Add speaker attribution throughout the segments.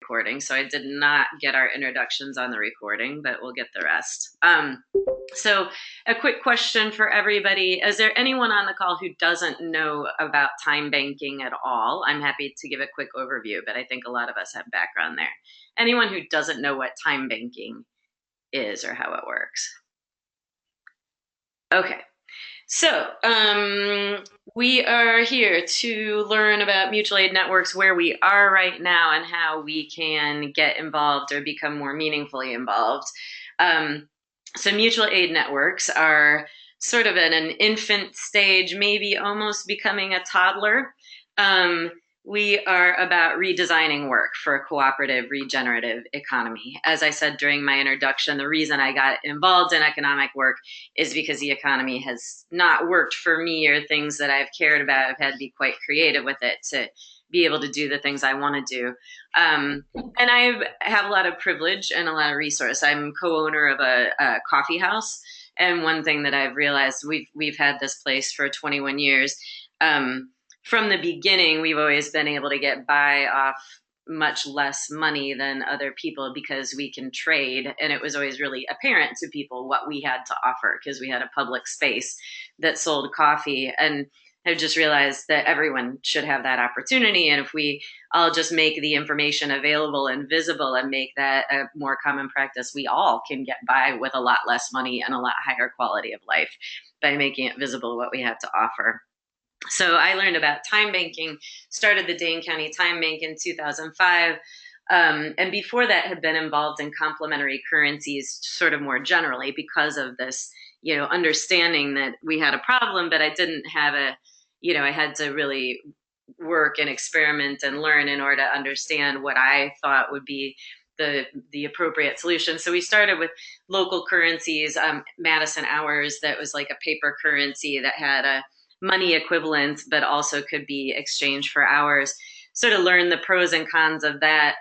Speaker 1: recording, so I did not get our introductions on the recording, but we'll get the rest. So a quick question for everybody. Is there anyone on the call who doesn't know about time banking at all? I'm happy to give a quick overview, but I think a lot of us have background there. Anyone who doesn't know what time banking is or how it works? Okay. So, we are here to learn about mutual aid networks, where we are right now, and how we can get involved or become more meaningfully involved. So mutual aid networks are sort of in an infant stage, maybe almost becoming a toddler. We are about redesigning work for a cooperative, regenerative economy. As I said during my introduction, the reason I got involved in economic work is because the economy has not worked for me or things that I've cared about. I've had to be quite creative with it to be able to do the things I want to do. And I have a lot of privilege and a lot of resource. I'm co-owner of a coffee house. And one thing that I've realized, we've had this place for 21 years. From the beginning, we've always been able to get by off much less money than other people because we can trade. And it was always really apparent to people what we had to offer because we had a public space that sold coffee. And I've just realized that everyone should have that opportunity. And if we all just make the information available and visible and make that a more common practice, we all can get by with a lot less money and a lot higher quality of life by making it visible what we have to offer. So I learned about time banking, started the Dane County Time Bank in 2005. And before that had been involved in complementary currencies sort of more generally because of this, understanding that we had a problem, but I didn't have I had to really work and experiment and learn in order to understand what I thought would be the appropriate solution. So we started with local currencies, Madison Hours, that was like a paper currency that had a money equivalent, but also could be exchanged for hours. Sort of learned the pros and cons of that,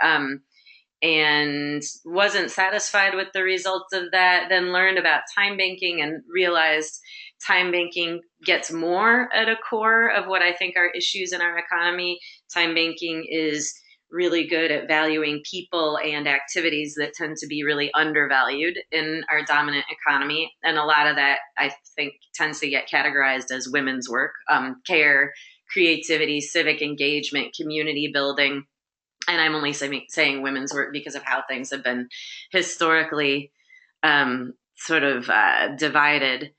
Speaker 1: and wasn't satisfied with the results of that. Then learned about time banking and realized time banking gets more at a core of what I think are issues in our economy. Time banking is really good at valuing people and activities that tend to be really undervalued in our dominant economy. And a lot of that, I think, tends to get categorized as women's work, care, creativity, civic engagement, community building. And I'm only saying women's work because of how things have been historically divided.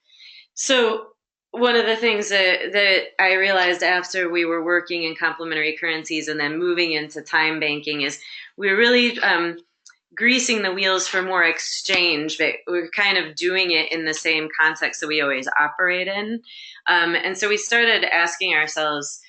Speaker 1: So one of the things that I realized after we were working in complementary currencies and then moving into time banking is we were really greasing the wheels for more exchange, but we're kind of doing it in the same context that we always operate in. And so we started asking ourselves,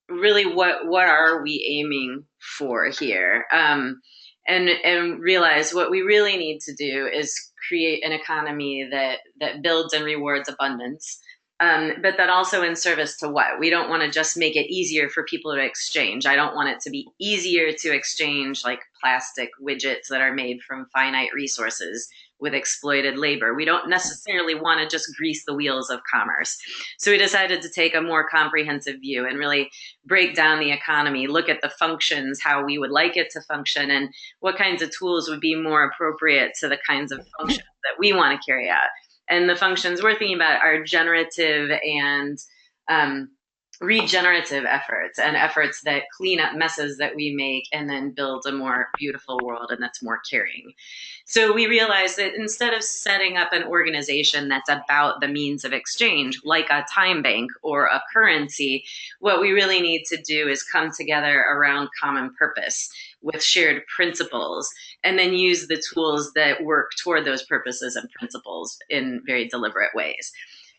Speaker 1: really, what are we aiming for here? And realize what we really need to do is create an economy that builds and rewards abundance. But that also in service to what? We don't want to just make it easier for people to exchange. I don't want it to be easier to exchange like plastic widgets that are made from finite resources with exploited labor. We don't necessarily want to just grease the wheels of commerce. So we decided to take a more comprehensive view and really break down the economy, look at the functions, how we would like it to function, and what kinds of tools would be more appropriate to the kinds of functions that we want to carry out. And the functions we're thinking about are generative and regenerative efforts, and efforts that clean up messes that we make and then build a more beautiful world and that's more caring. So we realized that instead of setting up an organization that's about the means of exchange, like a time bank or a currency, what we really need to do is come together around common purpose with shared principles, and then use the tools that work toward those purposes and principles in very deliberate ways.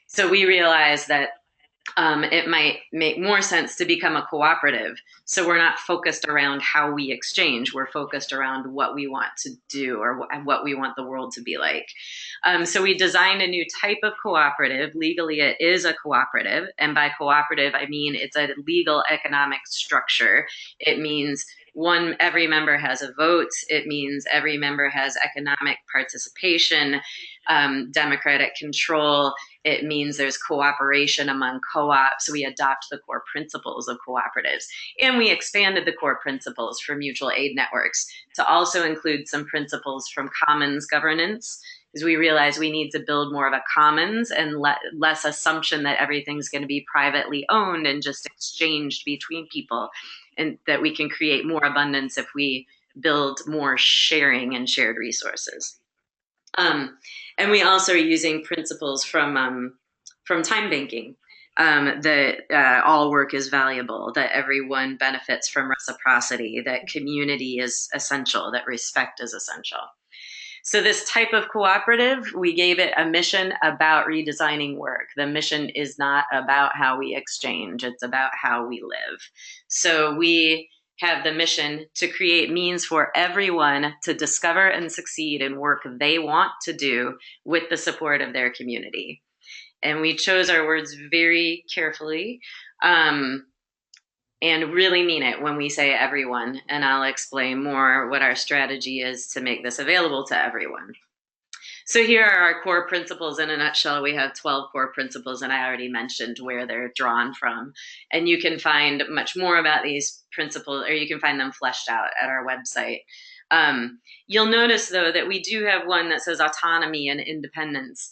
Speaker 1: So we realized that it might make more sense to become a cooperative. So we're not focused around how we exchange. We're focused around what we want to do or what we want the world to be like. So we designed a new type of cooperative. Legally, it is a cooperative. And by cooperative, I mean it's a legal economic structure. It means every member has a vote. It means every member has economic participation. democratic control. It means there's cooperation among co-ops. We adopt the core principles of cooperatives. And we expanded the core principles for mutual aid networks to also include some principles from commons governance, because we realize we need to build more of a commons and less assumption that everything's going to be privately owned and just exchanged between people, and that we can create more abundance if we build more sharing and shared resources. And we also are using principles from time banking, that all work is valuable, that everyone benefits from reciprocity, that community is essential, that respect is essential. So this type of cooperative, we gave it a mission about redesigning work. The mission is not about how we exchange, it's about how we live. So we have the mission to create means for everyone to discover and succeed in work they want to do with the support of their community. And we chose our words very carefully. And really mean it when we say everyone. And I'll explain more what our strategy is to make this available to everyone. So here are our core principles in a nutshell. We have 12 core principles, and I already mentioned where they're drawn from. And you can find much more about these principles, or you can find them fleshed out at our website. You'll notice, though, that we do have one that says autonomy and independence.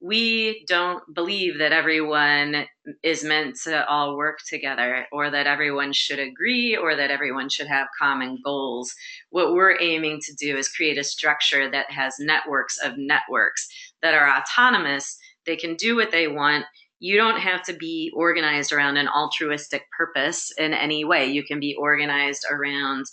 Speaker 1: We don't believe that everyone is meant to all work together, or that everyone should agree, or that everyone should have common goals. What we're aiming to do is create a structure that has networks of networks that are autonomous. They can do what they want. You don't have to be organized around an altruistic purpose in any way. You can be organized around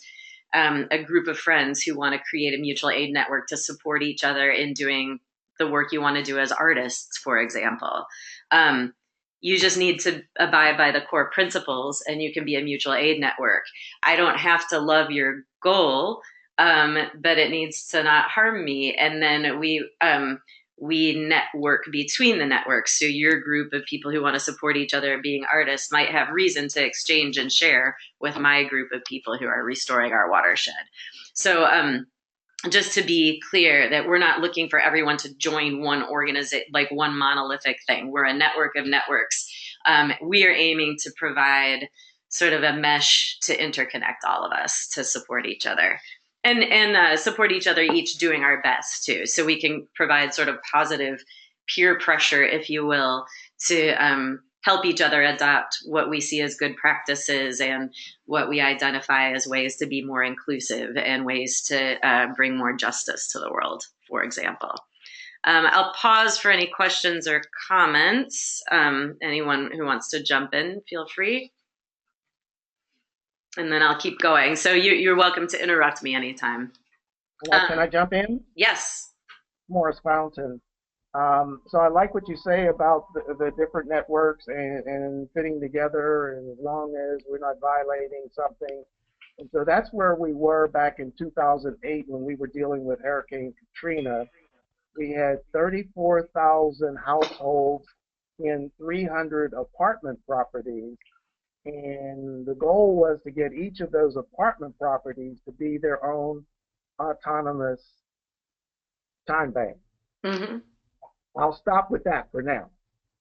Speaker 1: a group of friends who want to create a mutual aid network to support each other in doing the work you want to do as artists, for example. You just need to abide by the core principles, and you can be a mutual aid network. I don't have to love your goal, but it needs to not harm me. And then we network between the networks. So your group of people who want to support each other being artists might have reason to exchange and share with my group of people who are restoring our watershed. So just to be clear, that we're not looking for everyone to join one organization, like one monolithic thing. We're a network of networks. We are aiming to provide sort of a mesh to interconnect all of us to support each other, and support each other, each doing our best too. So we can provide sort of positive peer pressure, if you will, to help each other adopt what we see as good practices and what we identify as ways to be more inclusive and ways to bring more justice to the world, for example. I'll pause for any questions or comments. Anyone who wants to jump in, feel free. And then I'll keep going. So you're welcome to interrupt me anytime.
Speaker 2: Well, can I jump in?
Speaker 1: Yes.
Speaker 2: Morris Fountain. So I like what you say about the different networks and fitting together, and as long as we're not violating something. And so that's where we were back in 2008 when we were dealing with Hurricane Katrina. We had 34,000 households in 300 apartment properties. And the goal was to get each of those apartment properties to be their own autonomous time bank.
Speaker 1: Mm-hmm.
Speaker 2: I'll stop with that for now.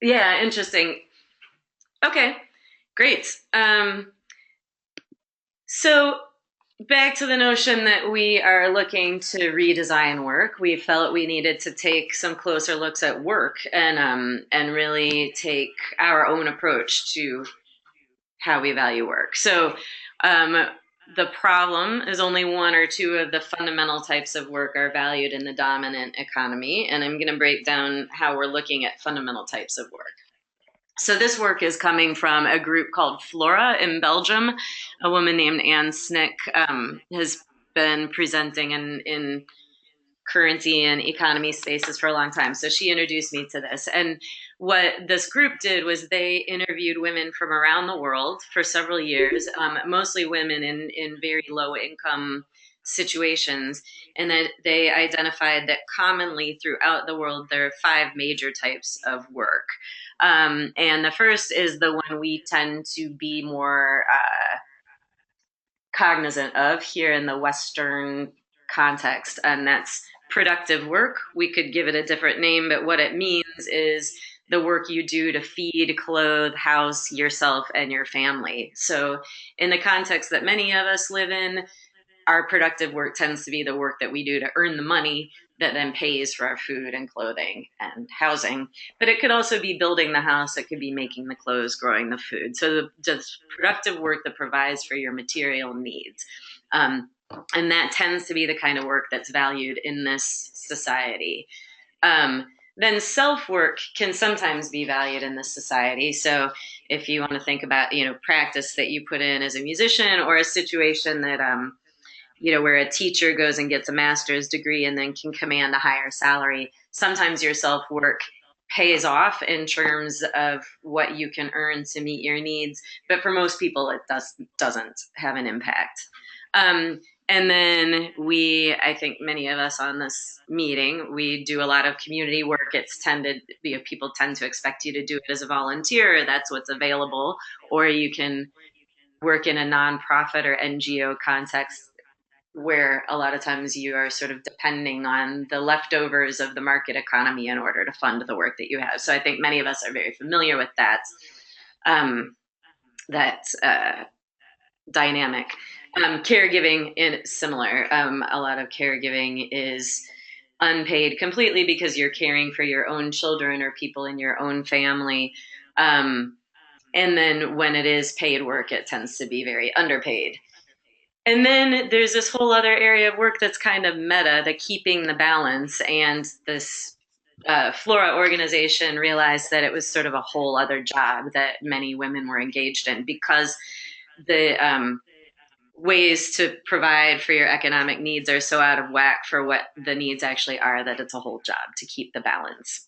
Speaker 1: Yeah, interesting. Okay, great. So back to the notion that we are looking to redesign work, we felt we needed to take some closer looks at work and really take our own approach to how we value work. So the problem is only one or two of the fundamental types of work are valued in the dominant economy, and I'm going to break down how we're looking at fundamental types of work. So this work is coming from a group called Flora in Belgium. A woman named Anne Snick has been presenting in currency and economy spaces for a long time. So she introduced me to this. And what this group did was they interviewed women from around the world for several years, mostly women in very low income situations. And that they identified that commonly throughout the world, there are five major types of work. And the first is the one we tend to be more cognizant of here in the Western context, and that's productive work. We could give it a different name, but what it means is the work you do to feed, clothe, house yourself and your family. So, in the context that many of us live in, our productive work tends to be the work that we do to earn the money that then pays for our food and clothing and housing. But it could also be building the house, it could be making the clothes, growing the food. So the productive work that provides for your material needs. And that tends to be the kind of work that's valued in this society. Then self work can sometimes be valued in this society. So if you want to think about, practice that you put in as a musician, or a situation that, where a teacher goes and gets a master's degree and then can command a higher salary, sometimes your self work pays off in terms of what you can earn to meet your needs. But for most people, it doesn't have an impact. And then I think many of us on this meeting, we do a lot of community work. It's tended, people tend to expect you to do it as a volunteer. That's what's available. Or you can work in a nonprofit or NGO context where a lot of times you are sort of depending on the leftovers of the market economy in order to fund the work that you have. So I think many of us are very familiar with that dynamic. Caregiving is similar. A lot of caregiving is unpaid completely because you're caring for your own children or people in your own family. And then when it is paid work, it tends to be very underpaid. And then there's this whole other area of work that's kind of meta, the keeping the balance. And this Flora organization realized that it was sort of a whole other job that many women were engaged in, because the ways to provide for your economic needs are so out of whack for what the needs actually are, that it's a whole job to keep the balance.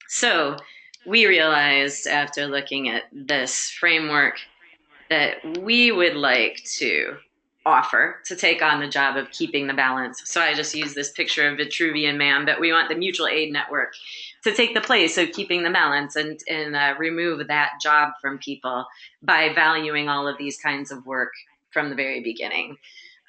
Speaker 1: So we realized, after looking at this framework, that we would like to offer to take on the job of keeping the balance. So I just use this picture of Vitruvian Man, but we want the mutual aid network to take the place of keeping the balance and remove that job from people by valuing all of these kinds of work from the very beginning.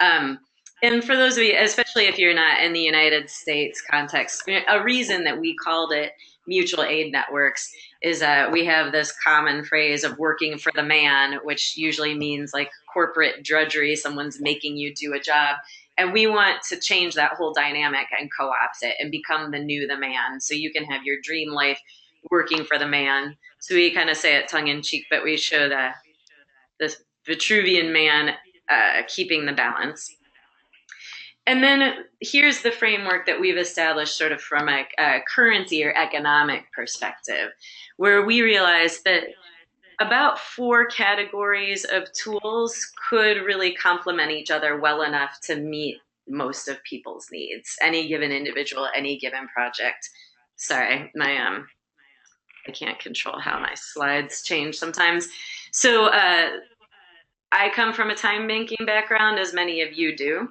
Speaker 1: And for those of you, especially if you're not in the United States context, a reason that we called it mutual aid networks is we have this common phrase of working for the man, which usually means like corporate drudgery, someone's making you do a job. And we want to change that whole dynamic and co-opt it and become the man. So you can have your dream life working for the man. So we kind of say it tongue in cheek, but we show this Vitruvian Man keeping the balance. And then here's the framework that we've established sort of from a currency or economic perspective, where we realized that about 4 categories of tools could really complement each other well enough to meet most of people's needs, any given individual, any given project. Sorry, I can't control how my slides change sometimes. So I come from a time banking background, as many of you do.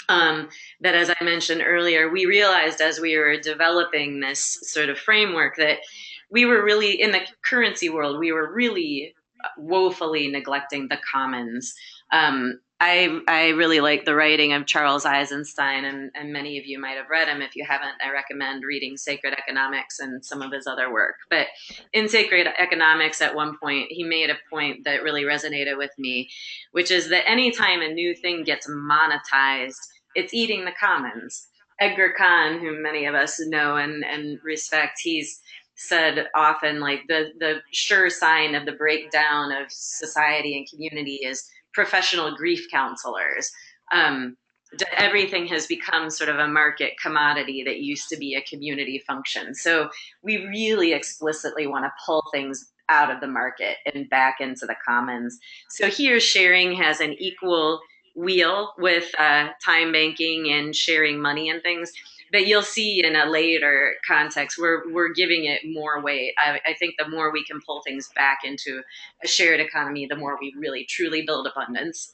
Speaker 1: That, as I mentioned earlier, we realized as we were developing this sort of framework that we were really, in the currency world, we were really woefully neglecting the commons. I really like the writing of Charles Eisenstein, and many of you might have read him. If you haven't, I recommend reading Sacred Economics and some of his other work. But in Sacred Economics, at one point, he made a point that really resonated with me, which is that anytime a new thing gets monetized, it's eating the commons. Edgar Kahn, whom many of us know and respect, he's said often, like, the sure sign of the breakdown of society and community is professional grief counselors. Everything has become sort of a market commodity that used to be a community function. So we really explicitly want to pull things out of the market and back into the commons. So here, sharing has an equal wheel with time banking and sharing money and things. But you'll see in a later context, we're giving it more weight. I think the more we can pull things back into a shared economy, the more we really truly build abundance.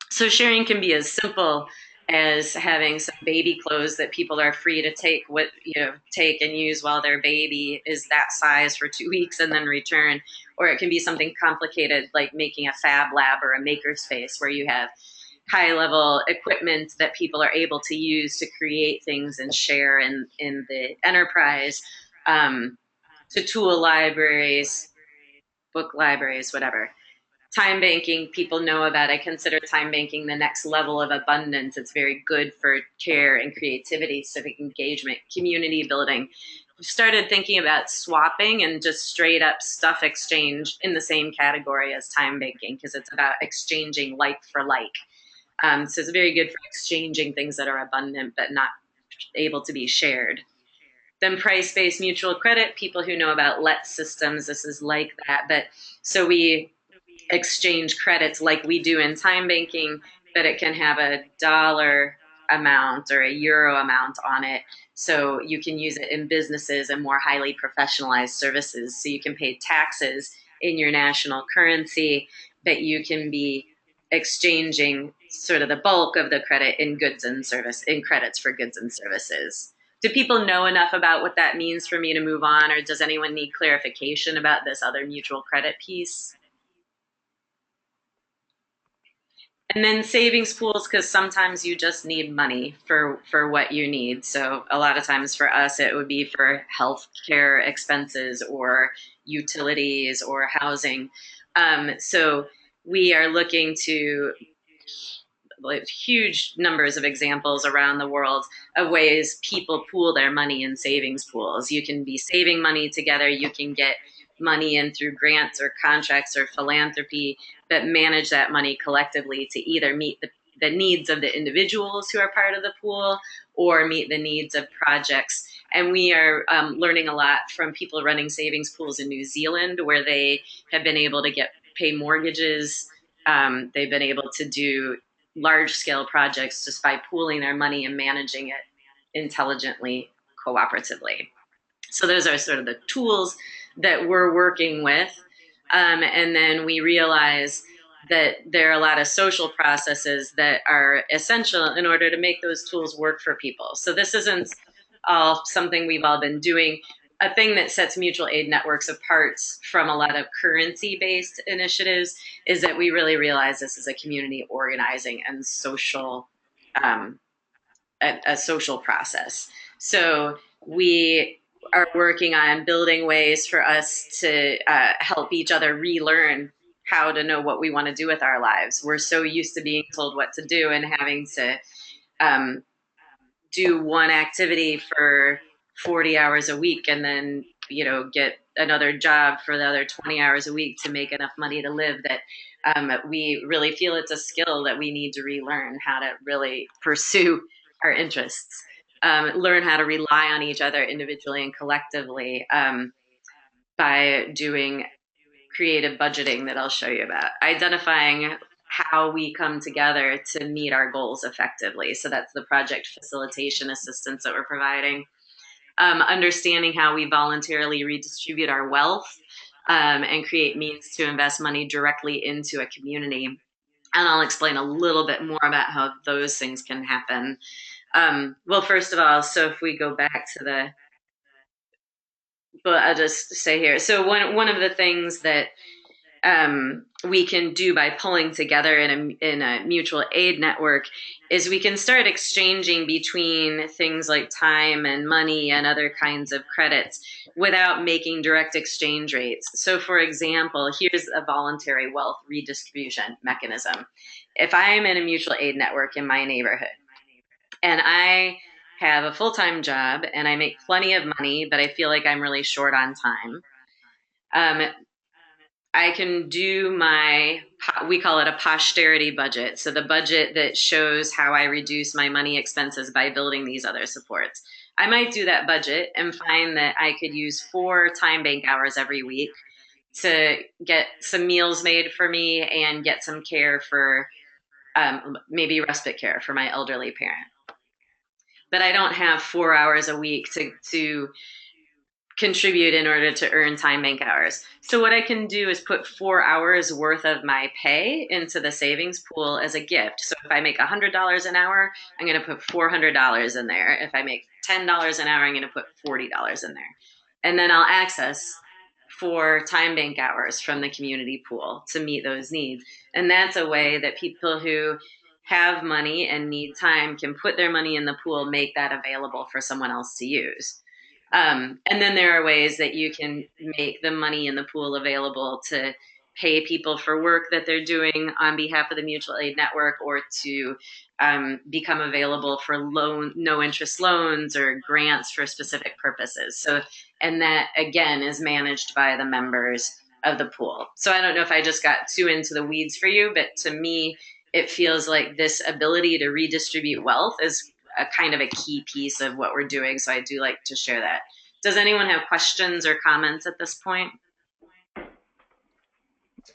Speaker 1: So sharing can be as simple as having some baby clothes that people are free to take and use while their baby is that size for 2 weeks and then return. Or it can be something complicated like making a fab lab or a maker space where you have high level equipment that people are able to use to create things and share in the enterprise, um, to tool libraries, book libraries, whatever. Time banking, people know about. I consider time banking the next level of abundance. It's very good for care and creativity, civic engagement, community building. We started thinking about swapping and just straight up stuff exchange in the same category as time banking, because it's about exchanging like for like. So it's very good for exchanging things that are abundant but not able to be shared. Then price-based mutual credit, people who know about let systems, this is like that. But so we exchange credits like we do in time banking, but it can have a dollar amount or a euro amount on it. So you can use it in businesses and more highly professionalized services. So you can pay taxes in your national currency, but you can be exchanging sort of the bulk of the credit in goods and service, in credits for goods and services. Do people know enough about what that means for me to move on, or does anyone need clarification about this other mutual credit piece? And then savings pools, because sometimes you just need money for what you need. So a lot of times for us, it would be for health care expenses or utilities or housing. So we are looking to like huge numbers of examples around the world of ways people pool their money in savings pools. You can be saving money together, you can get money in through grants or contracts or philanthropy, but manage that money collectively to either meet the needs of the individuals who are part of the pool or meet the needs of projects. And we are learning a lot from people running savings pools in New Zealand, where they have been able to pay mortgages. They've been able to do large scale projects just by pooling their money and managing it intelligently, cooperatively. So those are sort of the tools that we're working with. And then we realize that there are a lot of social processes that are essential in order to make those tools work for people. So this isn't all something we've all been doing. A thing that sets mutual aid networks apart from a lot of currency-based initiatives is that we really realize this is a community organizing and social, um, a social process. So we are working on building ways for us to help each other relearn how to know what we want to do with our lives. We're so used to being told what to do and having to um, do one activity for 40 hours a week and then, get another job for the other 20 hours a week to make enough money to live, that we really feel it's a skill that we need to relearn how to really pursue our interests, learn how to rely on each other individually and collectively, by doing creative budgeting that I'll show you about, identifying how we come together to meet our goals effectively. So that's the project facilitation assistance that we're providing. Understanding how we voluntarily redistribute our wealth, and create means to invest money directly into a community. And I'll explain a little bit more about how those things can happen. Well, first of all, so if we go back to but I'll just say here. So one of the things that we can do by pulling together in a mutual aid network is we can start exchanging between things like time and money and other kinds of credits without making direct exchange rates. So for example, here's a voluntary wealth redistribution mechanism. If I'm in a mutual aid network in my neighborhood and I have a full-time job and I make plenty of money, but I feel like I'm really short on time, um, I can do we call it a posterity budget. So the budget that shows how I reduce my money expenses by building these other supports. I might do that budget and find that I could use 4 time bank hours every week to get some meals made for me and get some care for, maybe respite care for my elderly parent. But I don't have 4 hours a week to contribute in order to earn time bank hours. So what I can do is put 4 hours worth of my pay into the savings pool as a gift. So if I make $100 an hour, I'm going to put $400 in there. If I make $10 an hour, I'm going to put $40 in there. And then I'll access 4 time bank hours from the community pool to meet those needs. And that's a way that people who have money and need time can put their money in the pool, make that available for someone else to use. And then there are ways that you can make the money in the pool available to pay people for work that they're doing on behalf of the mutual aid network, or to become available for no interest loans or grants for specific purposes. So, and that again is managed by the members of the pool. So I don't know if I just got too into the weeds for you, but to me, it feels like this ability to redistribute wealth is a kind of a key piece of what we're doing. So I do like to share that. Does anyone have questions or comments at this point?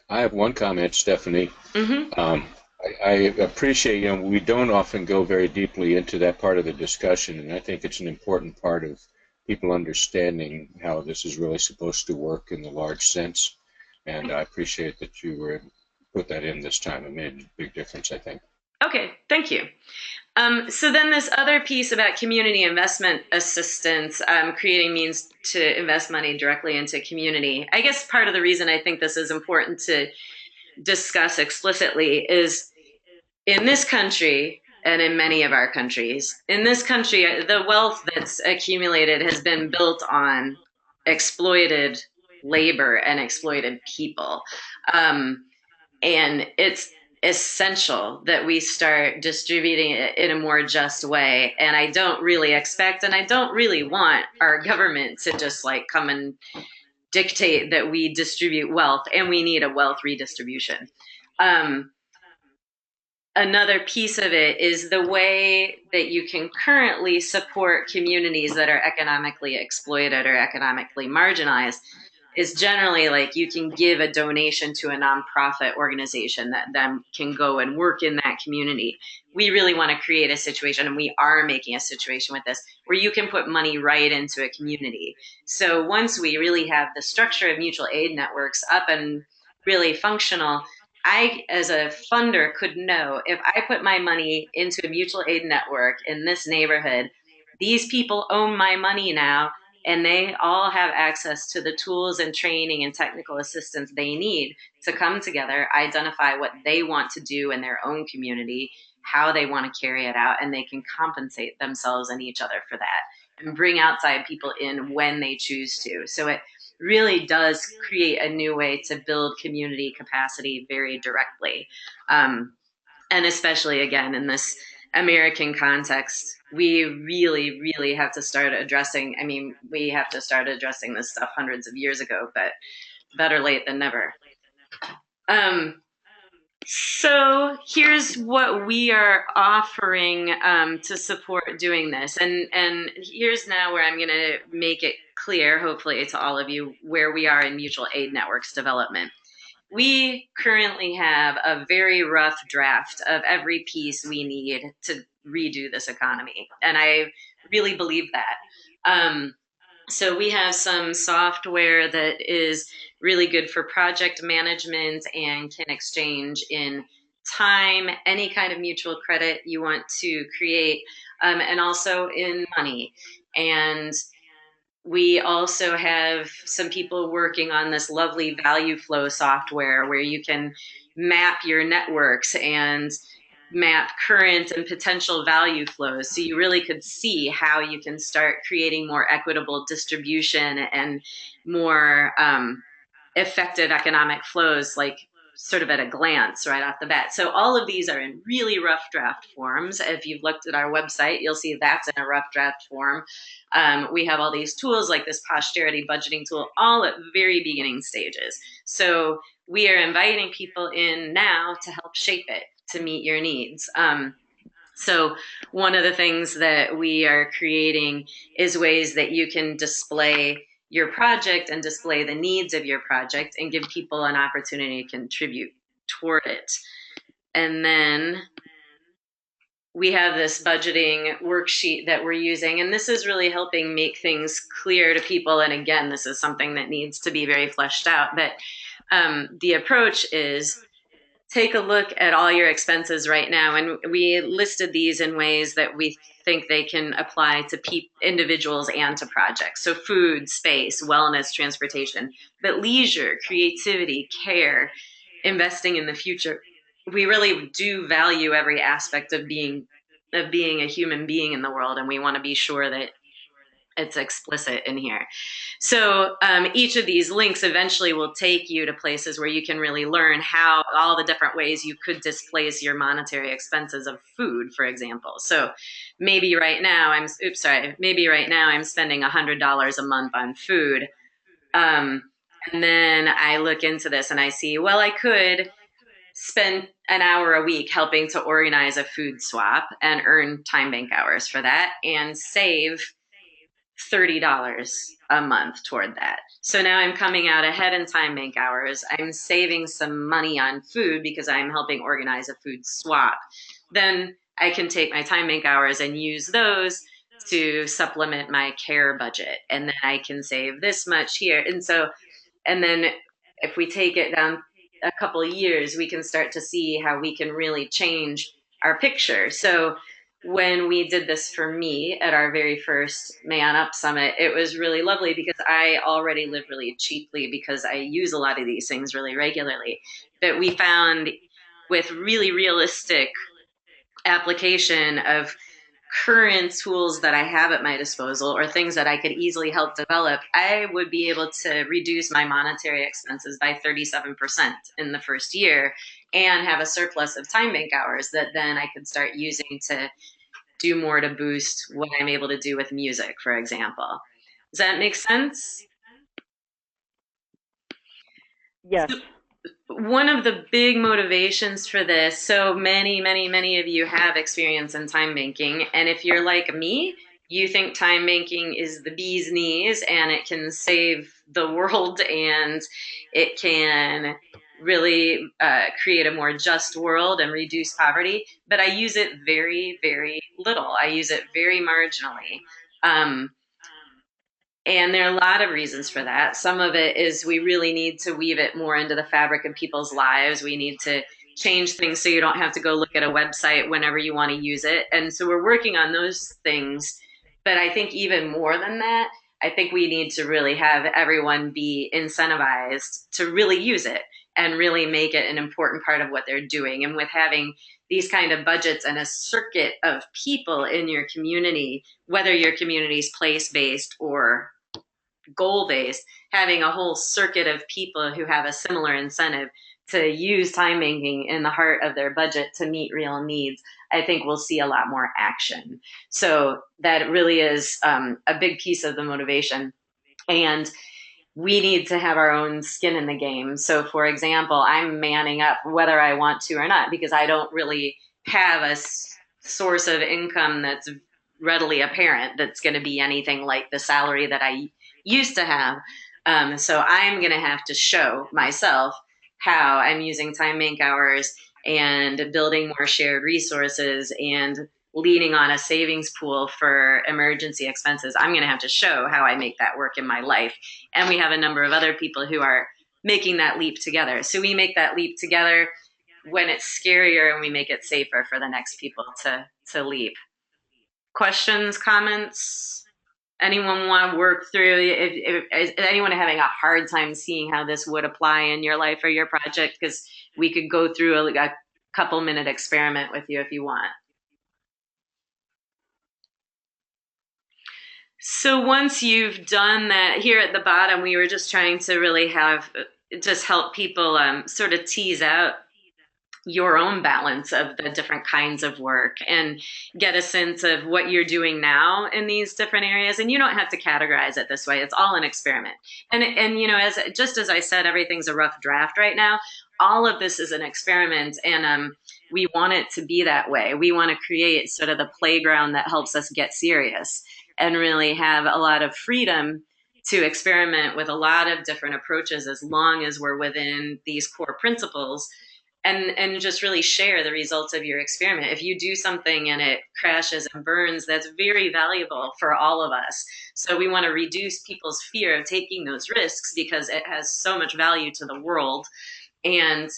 Speaker 3: I have one comment, Stephanie.
Speaker 1: Mm-hmm.
Speaker 3: I appreciate, we don't often go very deeply into that part of the discussion, and I think it's an important part of people understanding how this is really supposed to work in the large sense. And I appreciate that you were put that in this time. It made a big difference, I think.
Speaker 1: Okay, thank you. So then this other piece about community investment assistance, creating means to invest money directly into community. I guess part of the reason I think this is important to discuss explicitly is in this country, and in many of our countries, in this country, the wealth that's accumulated has been built on exploited labor and exploited people. And it's essential that we start distributing it in a more just way. And I don't really expect, and I don't really want our government to just like come and dictate that we distribute wealth, and we need a wealth redistribution. Another piece of it is the way that you can currently support communities that are economically exploited or economically marginalized is generally like you can give a donation to a nonprofit organization that then can go and work in that community. We really want to create a situation, and we are making a situation with this, where you can put money right into a community. So once we really have the structure of mutual aid networks up and really functional, I, as a funder, could know if I put my money into a mutual aid network in this neighborhood, these people own my money now, and they all have access to the tools and training and technical assistance they need to come together, identify what they want to do in their own community, how they want to carry it out, and they can compensate themselves and each other for that and bring outside people in when they choose to. So it really does create a new way to build community capacity very directly. And especially, again, in this American context, we really, really have to start addressing, we have to start addressing this stuff hundreds of years ago, but better late than never. So here's what we are offering to support doing this. And here's now where I'm going to make it clear, hopefully to all of you, where we are in mutual aid networks development. We currently have a very rough draft of every piece we need to redo this economy. And I really believe that. So we have some software that is really good for project management and can exchange in time any kind of mutual credit you want to create, and also in money. And we also have some people working on this lovely value flow software where you can map your networks and map current and potential value flows. So you really could see how you can start creating more equitable distribution and more effective economic flows, like sort of at a glance right off the bat. So all of these are in really rough draft forms. If you've looked at our website, you'll see that's in a rough draft form. We have all these tools like this posterity budgeting tool, all at very beginning stages. So we are inviting people in now to help shape it to meet your needs. So one of the things that we are creating is ways that you can display your project and display the needs of your project and give people an opportunity to contribute toward it. And then we have this budgeting worksheet that we're using, and this is really helping make things clear to people. And again, this is something that needs to be very fleshed out, but the approach is take a look at all your expenses right now. And we listed these in ways that we think they can apply to individuals and to projects. So food, space, wellness, transportation, but leisure, creativity, care, investing in the future we really do value every aspect of being a human being in the world, and we want to be sure that it's explicit in here. So each of these links eventually will take you to places where you can really learn how all the different ways you could displace your monetary expenses of food, for example. So maybe right now maybe right now I'm spending $100 a month on food. Um, and then I look into this and I see, well, I could spend an hour a week helping to organize a food swap and earn time bank hours for that and save $30 a month toward that. So now I'm coming out ahead in time bank hours. I'm saving some money on food because I'm helping organize a food swap. Then I can take my time bank hours and use those to supplement my care budget. And then I can save this much here. And then if we take it down a couple of years, we can start to see how we can really change our picture. So when we did this for me at our very first Man Up Summit, it was really lovely because I already live really cheaply because I use a lot of these things really regularly. But we found with really realistic application of current tools that I have at my disposal or things that I could easily help develop, I would be able to reduce my monetary expenses by 37% in the first year and have a surplus of time bank hours that then I could start using to do more to boost what I'm able to do with music, for example. Does that make sense?
Speaker 4: Yes.
Speaker 1: One of the big motivations for this, so many of you have experience in time banking, and if you're like me, you think time banking is the bee's knees and it can save the world and it can really create a more just world and reduce poverty, but I use it very little. I use it very marginally. Um, and there are a lot of reasons for that. Some of it is we really need to weave it more into the fabric of people's lives. We need to change things so you don't have to go look at a website whenever you want to use it. And so we're working on those things. But I think even more than that, I think we need to really have everyone be incentivized to really use it and really make it an important part of what they're doing. And with having these kind of budgets and a circuit of people in your community, whether your community is place-based or goal-based, having a whole circuit of people who have a similar incentive to use time banking in the heart of their budget to meet real needs, I think we'll see a lot more action. So that really is a big piece of the motivation. And we need to have our own skin in the game. So for example, I'm manning up whether I want to or not, because I don't really have a source of income that's readily apparent that's going to be anything like the salary that I used to have. So I'm going to have to show myself how I'm using time bank hours and building more shared resources and leaning on a savings pool for emergency expenses. I'm going to have to show how I make that work in my life. And we have a number of other people who are making that leap together. So we make that leap together when it's scarier and we make it safer for the next people to leap. Questions, comments? Anyone want to work through? If is anyone having a hard time seeing how this would apply in your life or your project? Because we could go through a couple minute experiment with you if you want. So once you've done that, here at the bottom, we were just trying to really just help people sort of tease out your own balance of the different kinds of work and get a sense of what you're doing now in these different areas. And you don't have to categorize it this way. It's all an experiment. And you know, just as I said, everything's a rough draft right now. All of this is an experiment, and we want it to be that way. We want to create sort of the playground that helps us get serious and really have a lot of freedom to experiment with a lot of different approaches as long as we're within these core principles. And just really share the results of your experiment. If you do something and it crashes and burns, that's very valuable for all of us. So we want to reduce people's fear of taking those risks because it has so much value to the world, and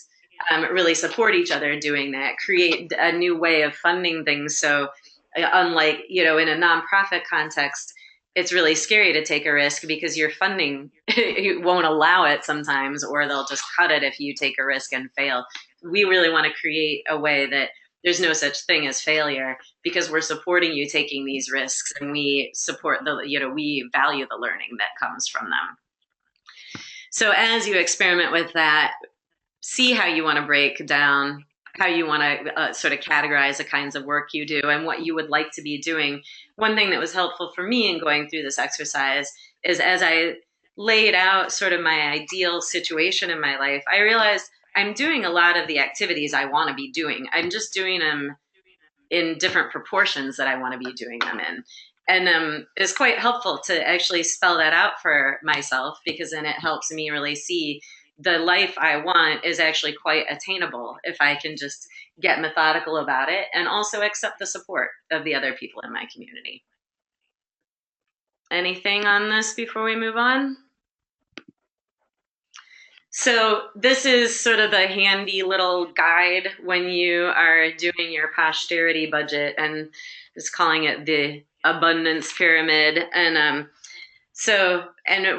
Speaker 1: really support each other doing that, create a new way of funding things. So unlike, you know, in a nonprofit context, it's really scary to take a risk because your funding won't allow it sometimes, or they'll just cut it if you take a risk and fail. we really want to create a way that there's no such thing as failure, because we're supporting you taking these risks, and we support we value the learning that comes from them. So as you experiment with that, see how you want to break down, how you want to sort of categorize the kinds of work you do and what you would like to be doing. One thing that was helpful for me in going through this exercise is, as I laid out sort of my ideal situation in my life, I realized I'm doing a lot of the activities I want to be doing. I'm just doing them in different proportions that I want to be doing them in. And it's quite helpful to actually spell that out for myself, because then it helps me really see the life I want is actually quite attainable if I can just get methodical about it and also accept the support of the other people in my community. Anything on this before we move on? So this is sort of the handy little guide when you are doing your posterity budget, and just calling it the abundance pyramid. And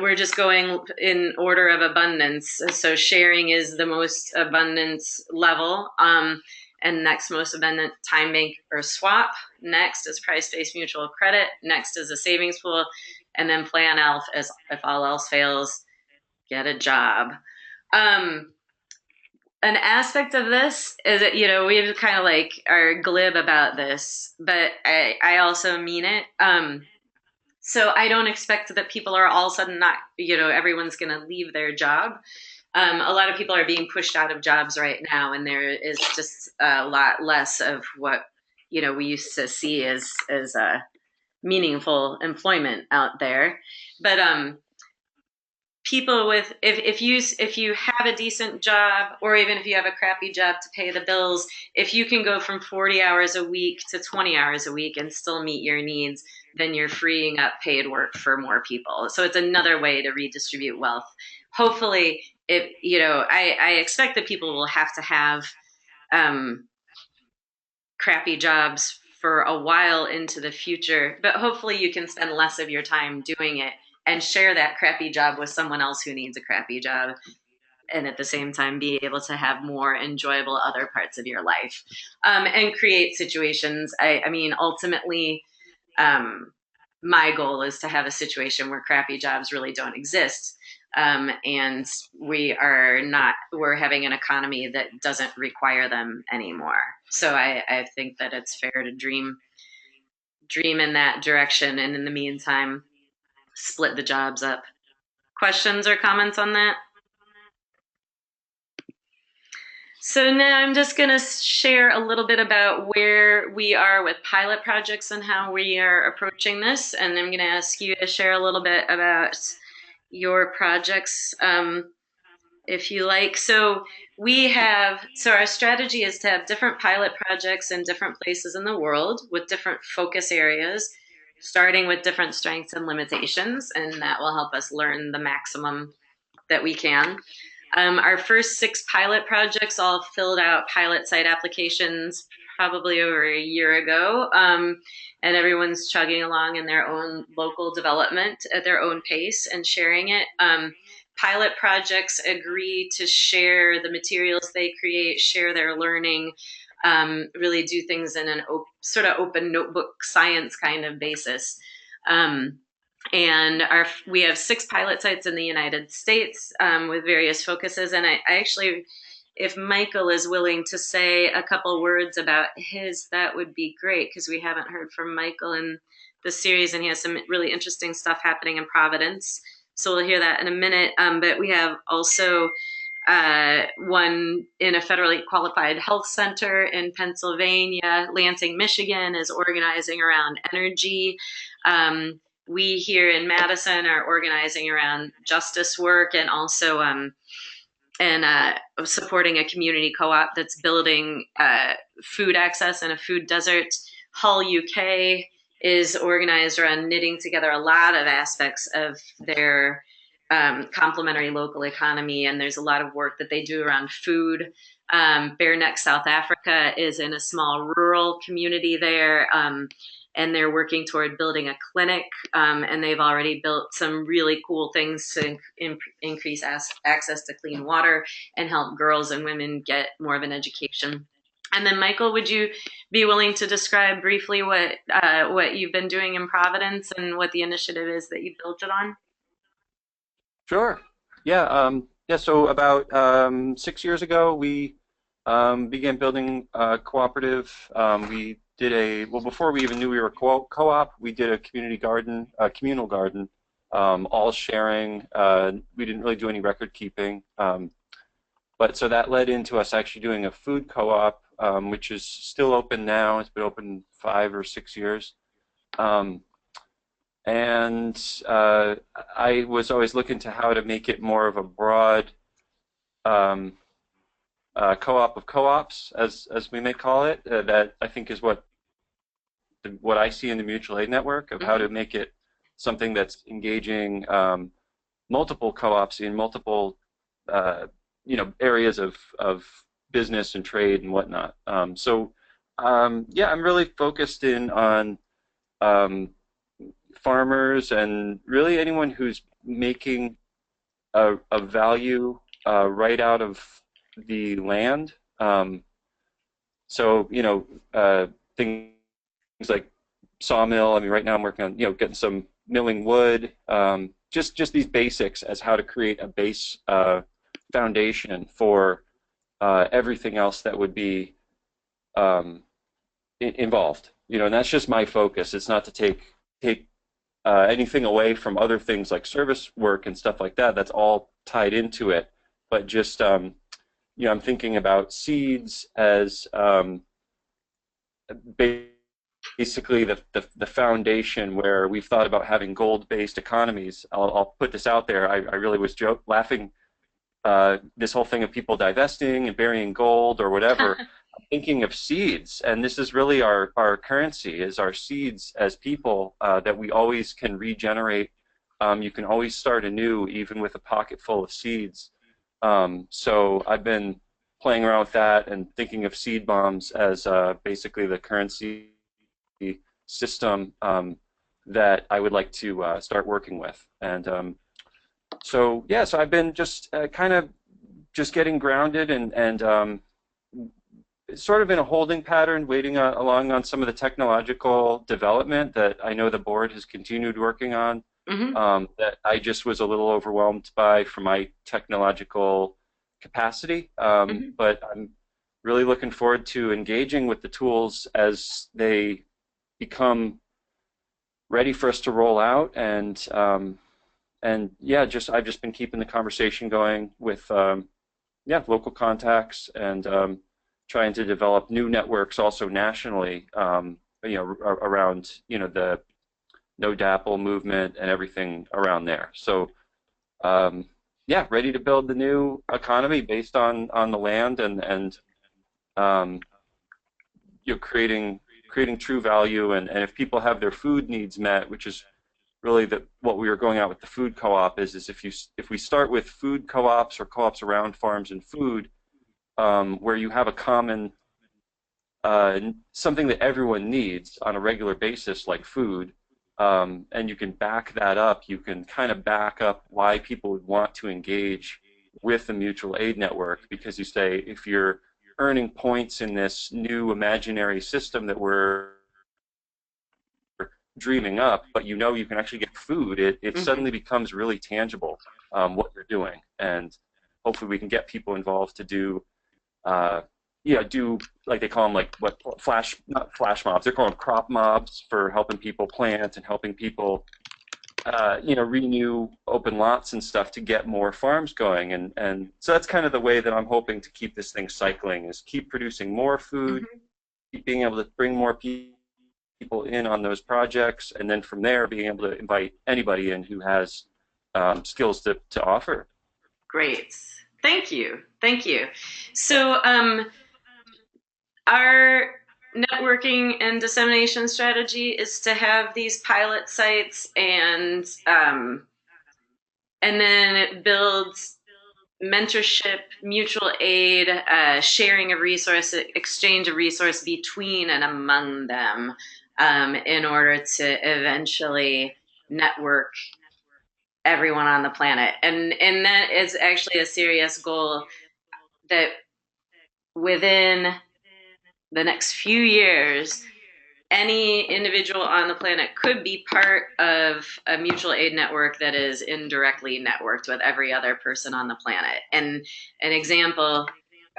Speaker 1: we're just going in order of abundance. So sharing is the most abundance level. And next most abundant, time bank or swap. Next is price-based mutual credit. Next is a savings pool. And then plan ELF, as if all else fails, get a job. An aspect of this is that, we kind of like are glib about this, but I also mean it. So I don't expect that people are all of a sudden not, everyone's going to leave their job. A lot of people are being pushed out of jobs right now, and there is just a lot less of what, we used to see as meaningful employment out there. But people with, if you have a decent job, or even if you have a crappy job to pay the bills, if you can go from 40 hours a week to 20 hours a week and still meet your needs, then you're freeing up paid work for more people. So it's another way to redistribute wealth. Hopefully, I expect that people will have to have crappy jobs for a while into the future, but hopefully you can spend less of your time doing it and share that crappy job with someone else who needs a crappy job, and at the same time be able to have more enjoyable other parts of your life, and create situations. I mean, ultimately, my goal is to have a situation where crappy jobs really don't exist. And we're having an economy that doesn't require them anymore. So I think that it's fair to dream in that direction. And in the meantime, split the jobs up. Questions or comments on that? So now I'm just going to share a little bit about where we are with pilot projects and how we are approaching this. And I'm going to ask you to share a little bit about your projects, if you like. So our strategy is to have different pilot projects in different places in the world with different focus areas, starting with different strengths and limitations, and that will help us learn the maximum that we can. Our first 6 pilot projects all filled out pilot site applications probably over a year ago, and everyone's chugging along in their own local development at their own pace and sharing it. Pilot projects agree to share the materials they create, share their learning, really do things in an sort of open notebook science kind of basis. And we have 6 pilot sites in the United States with various focuses. And I actually, if Michael is willing to say a couple words about his, that would be great, because we haven't heard from Michael in the series, and he has some really interesting stuff happening in Providence. So we'll hear that in a minute. But we have also one in a federally qualified health center in Pennsylvania. Lansing, Michigan is organizing around energy. We here in Madison are organizing around justice work, and also supporting a community co-op that's building food access in a food desert. Hull, UK is organized around knitting together a lot of aspects of their complementary local economy, and there's a lot of work that they do around food. Bare Neck, South Africa is in a small rural community there. and they're working toward building a clinic. And they've already built some really cool things to increase access to clean water and help girls and women get more of an education. And then, Michael, would you be willing to describe briefly what you've been doing in Providence and what the initiative is that you built it on?
Speaker 4: Sure. Yeah. Yeah. So about 6 years ago, we began building a cooperative. We did well, before we even knew we were a co-op, we did a community garden, a communal garden, all sharing. We didn't really do any record keeping. But so that led into us actually doing a food co-op, which is still open now. It's been open 5 or 6 years. And I was always looking to how to make it more of a broad co-op of co-ops, as we may call it. That I think is what I see in the mutual aid network, of how to make it something that's engaging multiple co-ops in multiple areas of business and trade and whatnot. Yeah, I'm really focused in on farmers and really anyone who's making a value right out of the land. Things like sawmill. I mean, right now I'm working on getting some milling wood. Just these basics as how to create a base foundation for everything else that would be involved. And that's just my focus. It's not to take anything away from other things like service work and stuff like that. That's all tied into it. But just I'm thinking about seeds as basically the foundation where we've thought about having gold-based economies. I'll put this out there. I really was laughing. This whole thing of people divesting and burying gold or whatever. I'm thinking of seeds, and this is really our currency, is our seeds as people, that we always can regenerate. You can always start anew, even with a pocket full of seeds. So I've been playing around with that and thinking of seed bombs as basically the currency system that I would like to start working with. And so I've been just kind of just getting grounded and sort of in a holding pattern, waiting along on some of the technological development that I know the board has continued working on. That I just was a little overwhelmed by for my technological capacity. But I'm really looking forward to engaging with the tools as they become ready for us to roll out. And yeah, I've just been keeping the conversation going with local contacts and trying to develop new networks also nationally, around the No DAPL movement and everything around there. So ready to build the new economy based on the land and creating true value, and if people have their food needs met, which is really what we were going out with the food co-op is if we start with food co-ops or co-ops around farms and food, where you have a common something that everyone needs on a regular basis like food, and you can back that up, you can kind of back up why people would want to engage with the mutual aid network, because you say if you're earning points in this new imaginary system that we're dreaming up, but you can actually get food, it suddenly becomes really tangible, what you're doing, and hopefully we can get people involved to do like they call them, like not flash mobs, they're calling them crop mobs, for helping people plant and helping people renew open lots and stuff to get more farms going, and so that's kind of the way that I'm hoping to keep this thing cycling, is keep producing more food, keep being able to bring more people in on those projects, and then from there being able to invite anybody in who has skills to offer.
Speaker 1: Great. Thank you. So our networking and dissemination strategy is to have these pilot sites, and then it builds mentorship, mutual aid, sharing of resource, exchange of resource between and among them. in order to eventually network everyone on the planet. And that is actually a serious goal that within the next few years, any individual on the planet could be part of a mutual aid network that is indirectly networked with every other person on the planet. And an example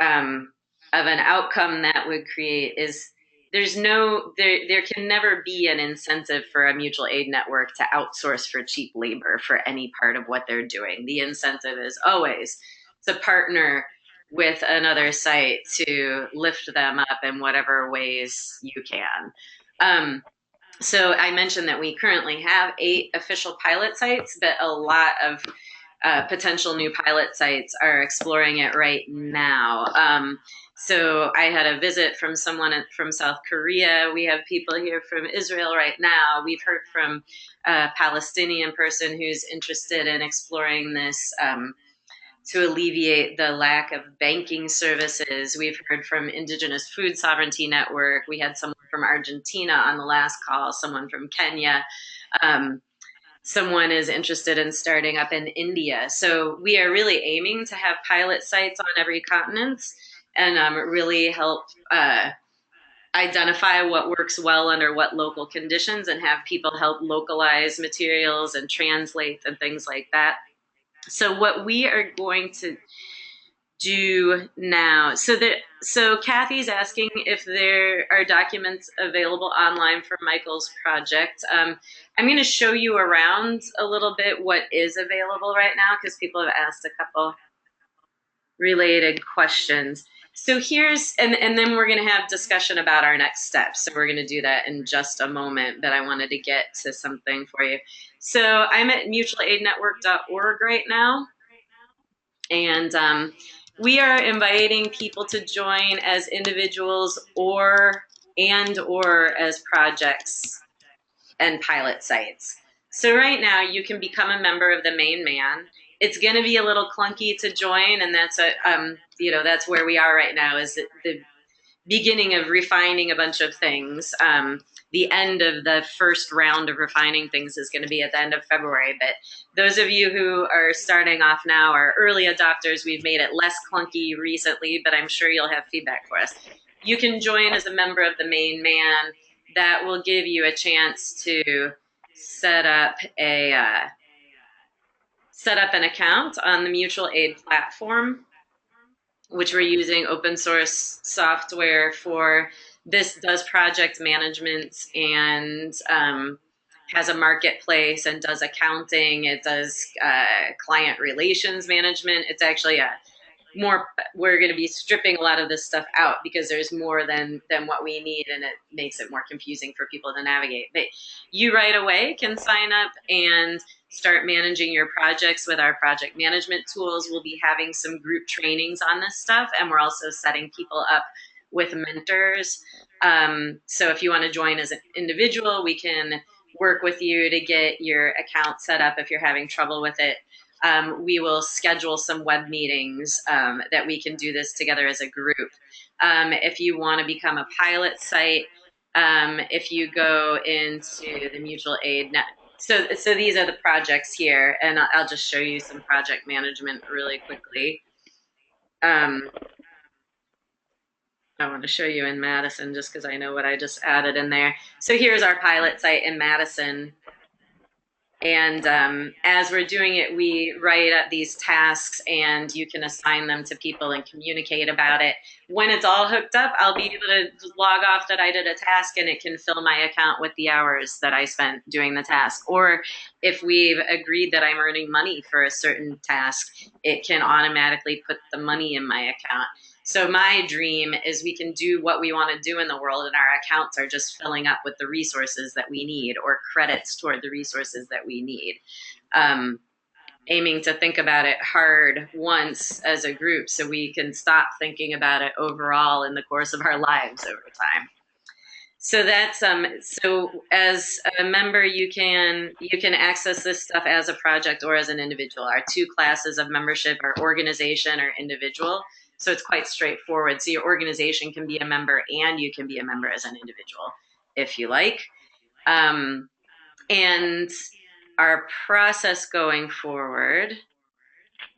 Speaker 1: of an outcome that would create is there can never be an incentive for a mutual aid network to outsource for cheap labor for any part of what they're doing. The incentive is always to partner with another site to lift them up in whatever ways you can. So I mentioned that we currently have 8 official pilot sites, but a lot of potential new pilot sites are exploring it right now. So I had a visit from someone from South Korea. We have people here from Israel right now. We've heard from a Palestinian person who's interested in exploring this to alleviate the lack of banking services. We've heard from Indigenous Food Sovereignty Network. We had someone from Argentina on the last call, someone from Kenya. Someone is interested in starting up in India. So we are really aiming to have pilot sites on every continent and really help identify what works well under what local conditions and have people help localize materials and translate and things like that. So what we are going to do now, so Kathy's asking if there are documents available online for Michael's project. I'm going to show you around a little bit what is available right now because people have asked a couple related questions. So here's, and then we're going to have discussion about our next steps. So we're going to do that in just a moment, but I wanted to get to something for you. So I'm at mutualaidnetwork.org right now. And we are inviting people to join as individuals or as projects and pilot sites. So right now you can become a member of the main man. It's going to be a little clunky to join, and that's that's where we are right now, is the beginning of refining a bunch of things. The end of the first round of refining things is going to be at the end of February. But those of you who are starting off now are early adopters. We've made it less clunky recently, but I'm sure you'll have feedback for us. You can join as a member of the main man. That will give you a chance to set up an account on the mutual aid platform, which we're using open source software for. This does project management and has a marketplace and does accounting. It does client relations management. It's actually we're going to be stripping a lot of this stuff out because there's more than what we need, and it makes it more confusing for people to navigate. But you right away can sign up and start managing your projects with our project management tools. We'll be having some group trainings on this stuff, and we're also setting people up with mentors. So if you want to join as an individual, we can work with you to get your account set up if you're having trouble with it. We will schedule some web meetings that we can do this together as a group. If you want to become a pilot site, if you go into the mutual aid net, so these are the projects here, and I'll just show you some project management really quickly. I want to show you in Madison just because I know what I just added in there. So here's our pilot site in Madison. And as we're doing it, we write up these tasks and you can assign them to people and communicate about it. When it's all hooked up, I'll be able to log off that I did a task and it can fill my account with the hours that I spent doing the task. Or if we've agreed that I'm earning money for a certain task, it can automatically put the money in my account. So my dream is we can do what we want to do in the world and our accounts are just filling up with the resources that we need or credits toward the resources that we need. Aiming to think about it hard once as a group so we can stop thinking about it overall in the course of our lives over time. So that's so as a member you can access this stuff as a project or as an individual. Our two classes of membership are organization or individual. So it's quite straightforward. So your organization can be a member and you can be a member as an individual. if you like. And our process going forward.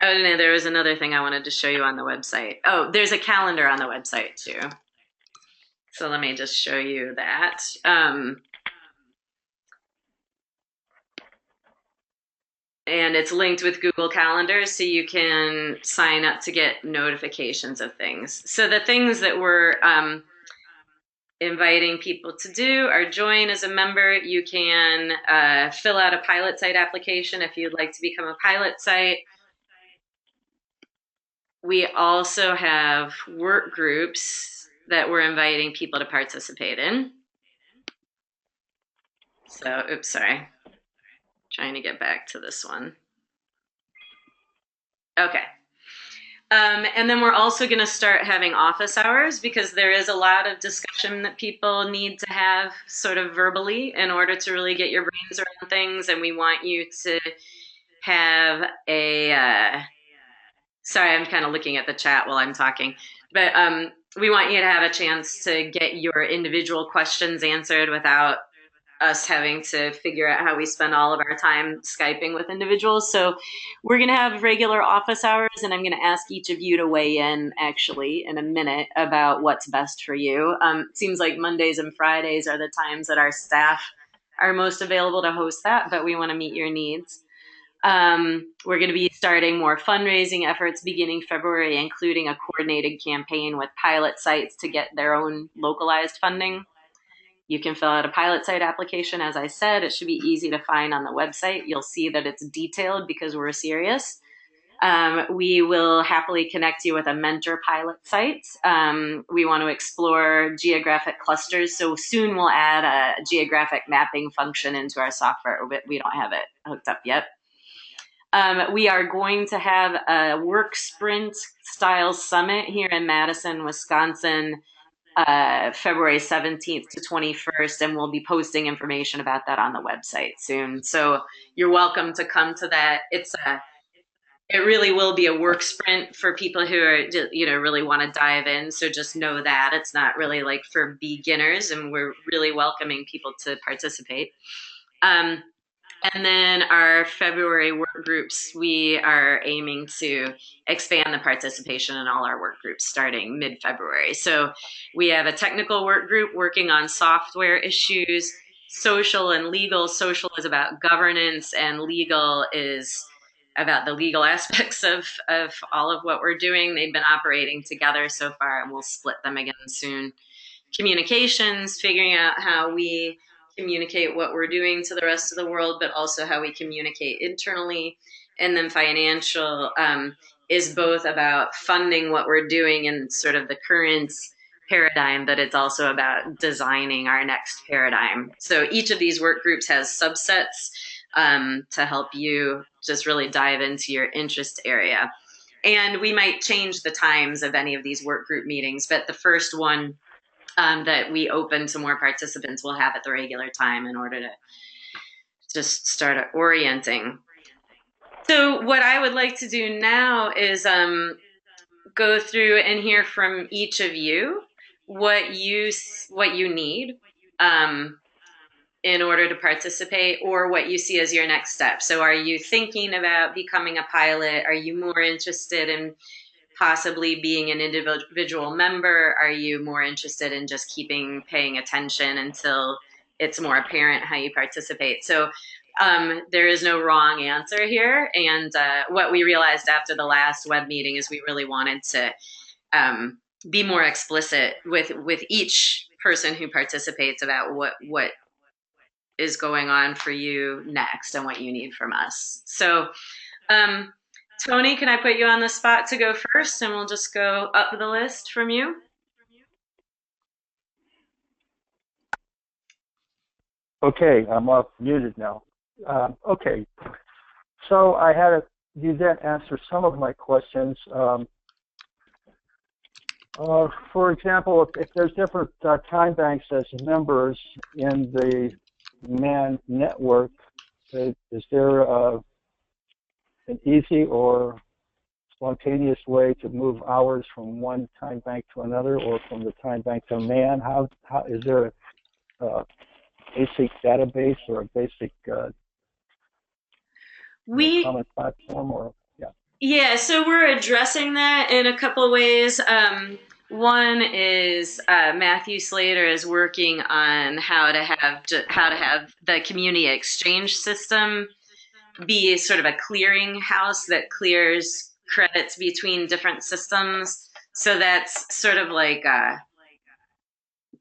Speaker 1: Oh, no, there was another thing I wanted to show you on the website. Oh, there's a calendar on the website too. So let me just show you that. And it's linked with Google Calendar, so you can sign up to get notifications of things. So the things that we're inviting people to do are join as a member. You can fill out a pilot site application if you'd like to become a pilot site. We also have work groups that we're inviting people to participate in. So, oops, sorry. Trying to get back to this one. Okay. And then we're also going to start having office hours because there is a lot of discussion that people need to have sort of verbally in order to really get your brains around things. And we want you to have a, sorry, I'm kind of looking at the chat while I'm talking, but we want you to have a chance to get your individual questions answered without us having to figure out how we spend all of our time Skyping with individuals. So we're going to have regular office hours, and I'm going to ask each of you to weigh in actually in a minute about what's best for you. It seems like Mondays and Fridays are the times that our staff are most available to host that, but we want to meet your needs. We're going to be starting more fundraising efforts beginning February, including a coordinated campaign with pilot sites to get their own localized funding. You can fill out a pilot site application. As I said, it should be easy to find on the website. You'll see that it's detailed because we're serious. We will happily connect you with a mentor pilot site. We want to explore geographic clusters. So soon we'll add a geographic mapping function into our software, but we don't have it hooked up yet. We are going to have a work sprint style summit here in Madison, Wisconsin, February 17th to 21st, and we'll be posting information about that on the website soon. So you're welcome to come to that. It really will be a work sprint for people who are, really want to dive in. So just know that it's not really like for beginners, and we're really welcoming people to participate. And then our February work groups, we are aiming to expand the participation in all our work groups starting mid-February. So we have a technical work group working on software issues, social and legal. Social is about governance, and legal is about the legal aspects of all of what we're doing. They've been operating together so far, and we'll split them again soon. Communications, figuring out how we communicate what we're doing to the rest of the world, but also how we communicate internally. And then financial is both about funding what we're doing in sort of the current paradigm, but it's also about designing our next paradigm. So each of these work groups has subsets to help you just really dive into your interest area. And we might change the times of any of these work group meetings, but the first one that we open to more participants will have at the regular time in order to just start orienting. So what I would like to do now is go through and hear from each of you what you need in order to participate, or what you see as your next step. So are you thinking about becoming a pilot? Are you more interested in possibly being an individual member? Are you more interested in just paying attention until it's more apparent how you participate? So there is no wrong answer here. And what we realized after the last web meeting is we really wanted to be more explicit with each person who participates about what is going on for you next and what you need from us. So Tony, can I put you on the spot to go first, and we'll just go up the list from you?
Speaker 5: Okay, I'm off muted now. Okay, so I had you then answer some of my questions. For example, if there's different time banks as members in the MAN network, is there an easy or spontaneous way to move hours from one time bank to another, or from the time bank to MAN? How is there basic database or a basic
Speaker 1: We
Speaker 5: common platform, or
Speaker 1: Yeah, so we're addressing that in a couple of ways. One is Matthew Slater is working on how to have the community exchange system be sort of a clearing house that clears credits between different systems. So that's sort of like a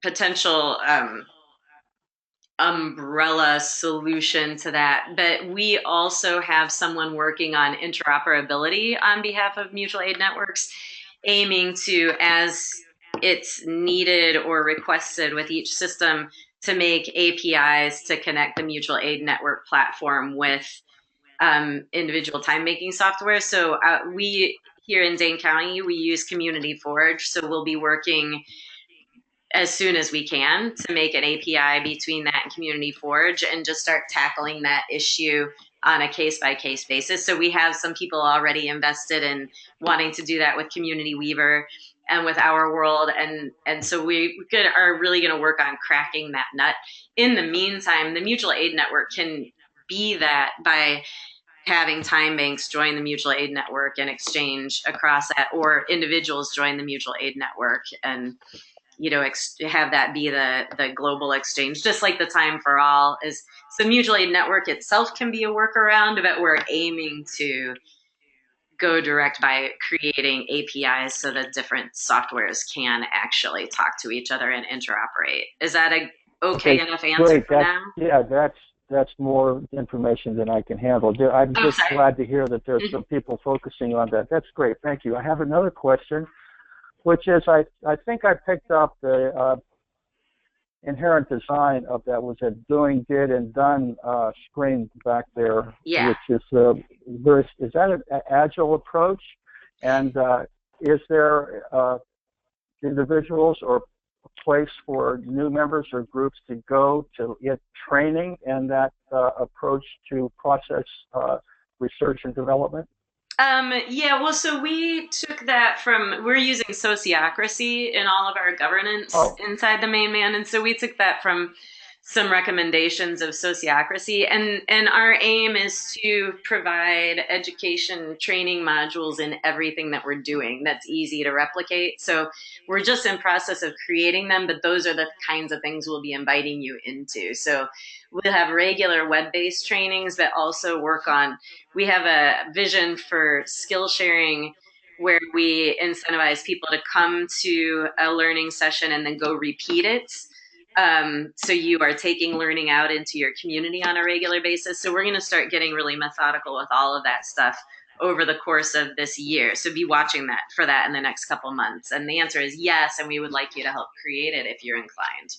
Speaker 1: potential umbrella solution to that. But we also have someone working on interoperability on behalf of mutual aid networks, aiming to, as it's needed or requested with each system, to make APIs to connect the mutual aid network platform with individual time making software. So we here in Dane County, we use Community Forge. So we'll be working as soon as we can to make an API between that and Community Forge and just start tackling that issue on a case-by-case basis. So we have some people already invested in wanting to do that with Community Weaver and with Our World, and so we are really going to work on cracking that nut. In the meantime, the mutual aid network can be that by having time banks join the mutual aid network and exchange across that, or individuals join the mutual aid network and have that be the global exchange, just like the Time for All is. So mutual aid network itself can be a workaround, but we're aiming to go direct by creating APIs so that different softwares can actually talk to each other and interoperate. Is that a okay enough answer
Speaker 5: great.
Speaker 1: for now?
Speaker 5: Yeah, that's more information than I can handle. I'm just glad to hear that there's some people focusing on that. That's great. Thank you. I have another question, which is I think I picked up the inherent design of that was a doing, did, and done screen back there,
Speaker 1: Yeah.
Speaker 5: which is is that an agile approach? And is there individuals or a place for new members or groups to go to get training in that approach to process research and development?
Speaker 1: Well, so we took that we're using Sociocracy in all of our governance inside the main man. And so we took that from some recommendations of Sociocracy. And our aim is to provide education training modules in everything that we're doing that's easy to replicate. So we're just in process of creating them, but those are the kinds of things we'll be inviting you into. So we'll have regular web-based trainings that also work on, we have a vision for skill sharing where we incentivize people to come to a learning session and then go repeat it. So you are taking learning out into your community on a regular basis. So we're going to start getting really methodical with all of that stuff over the course of this year. So be watching for that in the next couple months. And the answer is yes, and we would like you to help create it if you're inclined.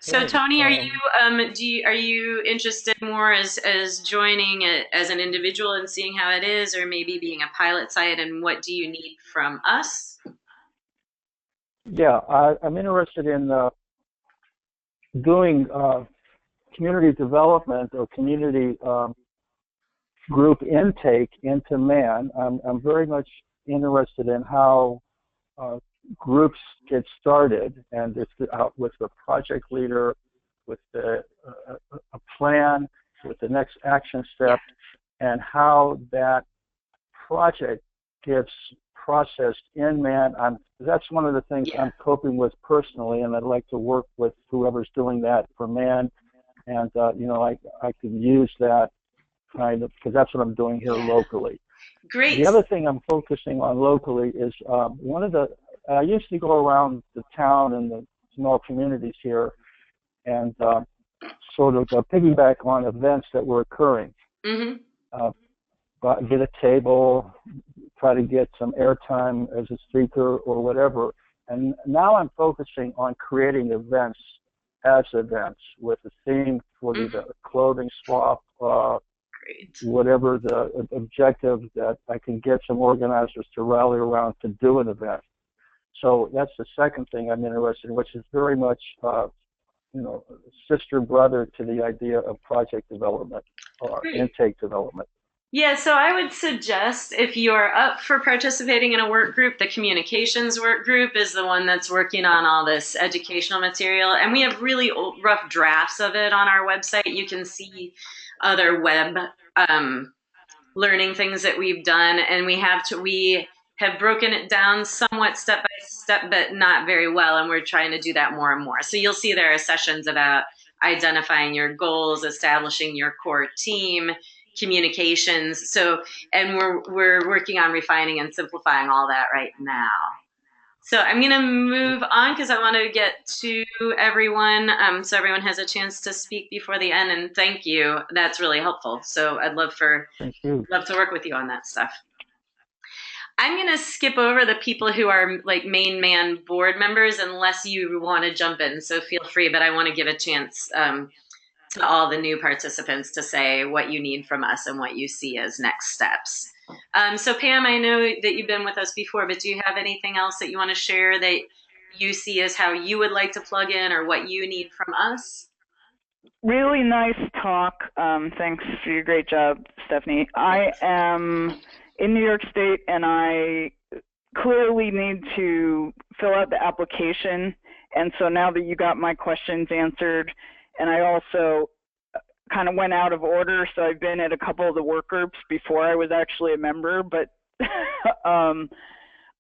Speaker 1: So Tony, are you interested more as joining as an individual and seeing how it is, or maybe being a pilot site, and what do you need from us?
Speaker 5: Yeah, I'm interested in doing community development or community group intake into MAN. I'm very much interested in how groups get started, and it's with the project leader, with a plan, with the next action step, and how that project gets processed in MAN. That's one of the things I'm coping with personally, and I'd like to work with whoever's doing that for MAN, and I can use that kind of, because that's what I'm doing here locally.
Speaker 1: Great.
Speaker 5: The other thing I'm focusing on locally is I used to go around the town and the small communities here and sort of piggyback on events that were occurring.
Speaker 1: Mm-hmm.
Speaker 5: Get a table, try to get some airtime as a speaker or whatever. And now I'm focusing on creating events as events with a theme for the clothing swap, whatever the objective that I can get some organizers to rally around to do an event. So that's the second thing I'm interested in, which is very much, sister brother to the idea of project development or intake development.
Speaker 1: Yeah, so I would suggest if you're up for participating in a work group, the communications work group is the one that's working on all this educational material. And we have really rough drafts of it on our website. You can see other web um, learning things that we've done. And we have broken it down somewhat step by step, but not very well. And we're trying to do that more and more. So you'll see there are sessions about identifying your goals, establishing your core team, communications. So, and we're working on refining and simplifying all that right now. So I'm going to move on because I want to get to everyone, so everyone has a chance to speak before the end. And thank you. That's really helpful. So I'd love to work with you on that stuff. I'm going to skip over the people who are like main man board members unless you want to jump in. So feel free, but I want to give a chance to all the new participants to say what you need from us and what you see as next steps. So Pam, I know that you've been with us before, but do you have anything else that you want to share that you see as how you would like to plug in or what you need from us?
Speaker 6: Really nice talk. Thanks for your great job, Stephanie. I am in New York State and I clearly need to fill out the application. And so now that you got my questions answered, and I also kind of went out of order, so I've been at a couple of the work groups before I was actually a member, but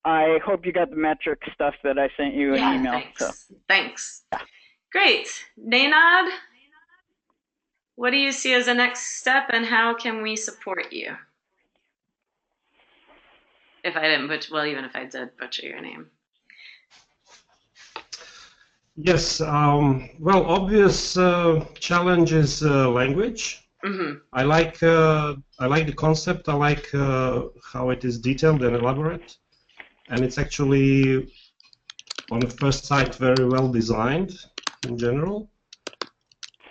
Speaker 6: I hope you got the metric stuff that I sent you an email.
Speaker 1: Thanks.
Speaker 6: So.
Speaker 1: Thanks. Great. Naynad, what do you see as a next step and how can we support you? If I didn't butcher, well, even if I did butcher your name.
Speaker 7: Yes, well, obvious challenge is language.
Speaker 1: Mm-hmm.
Speaker 7: I like the concept. I like how it is detailed and elaborate, and it's actually on the first sight very well designed in general.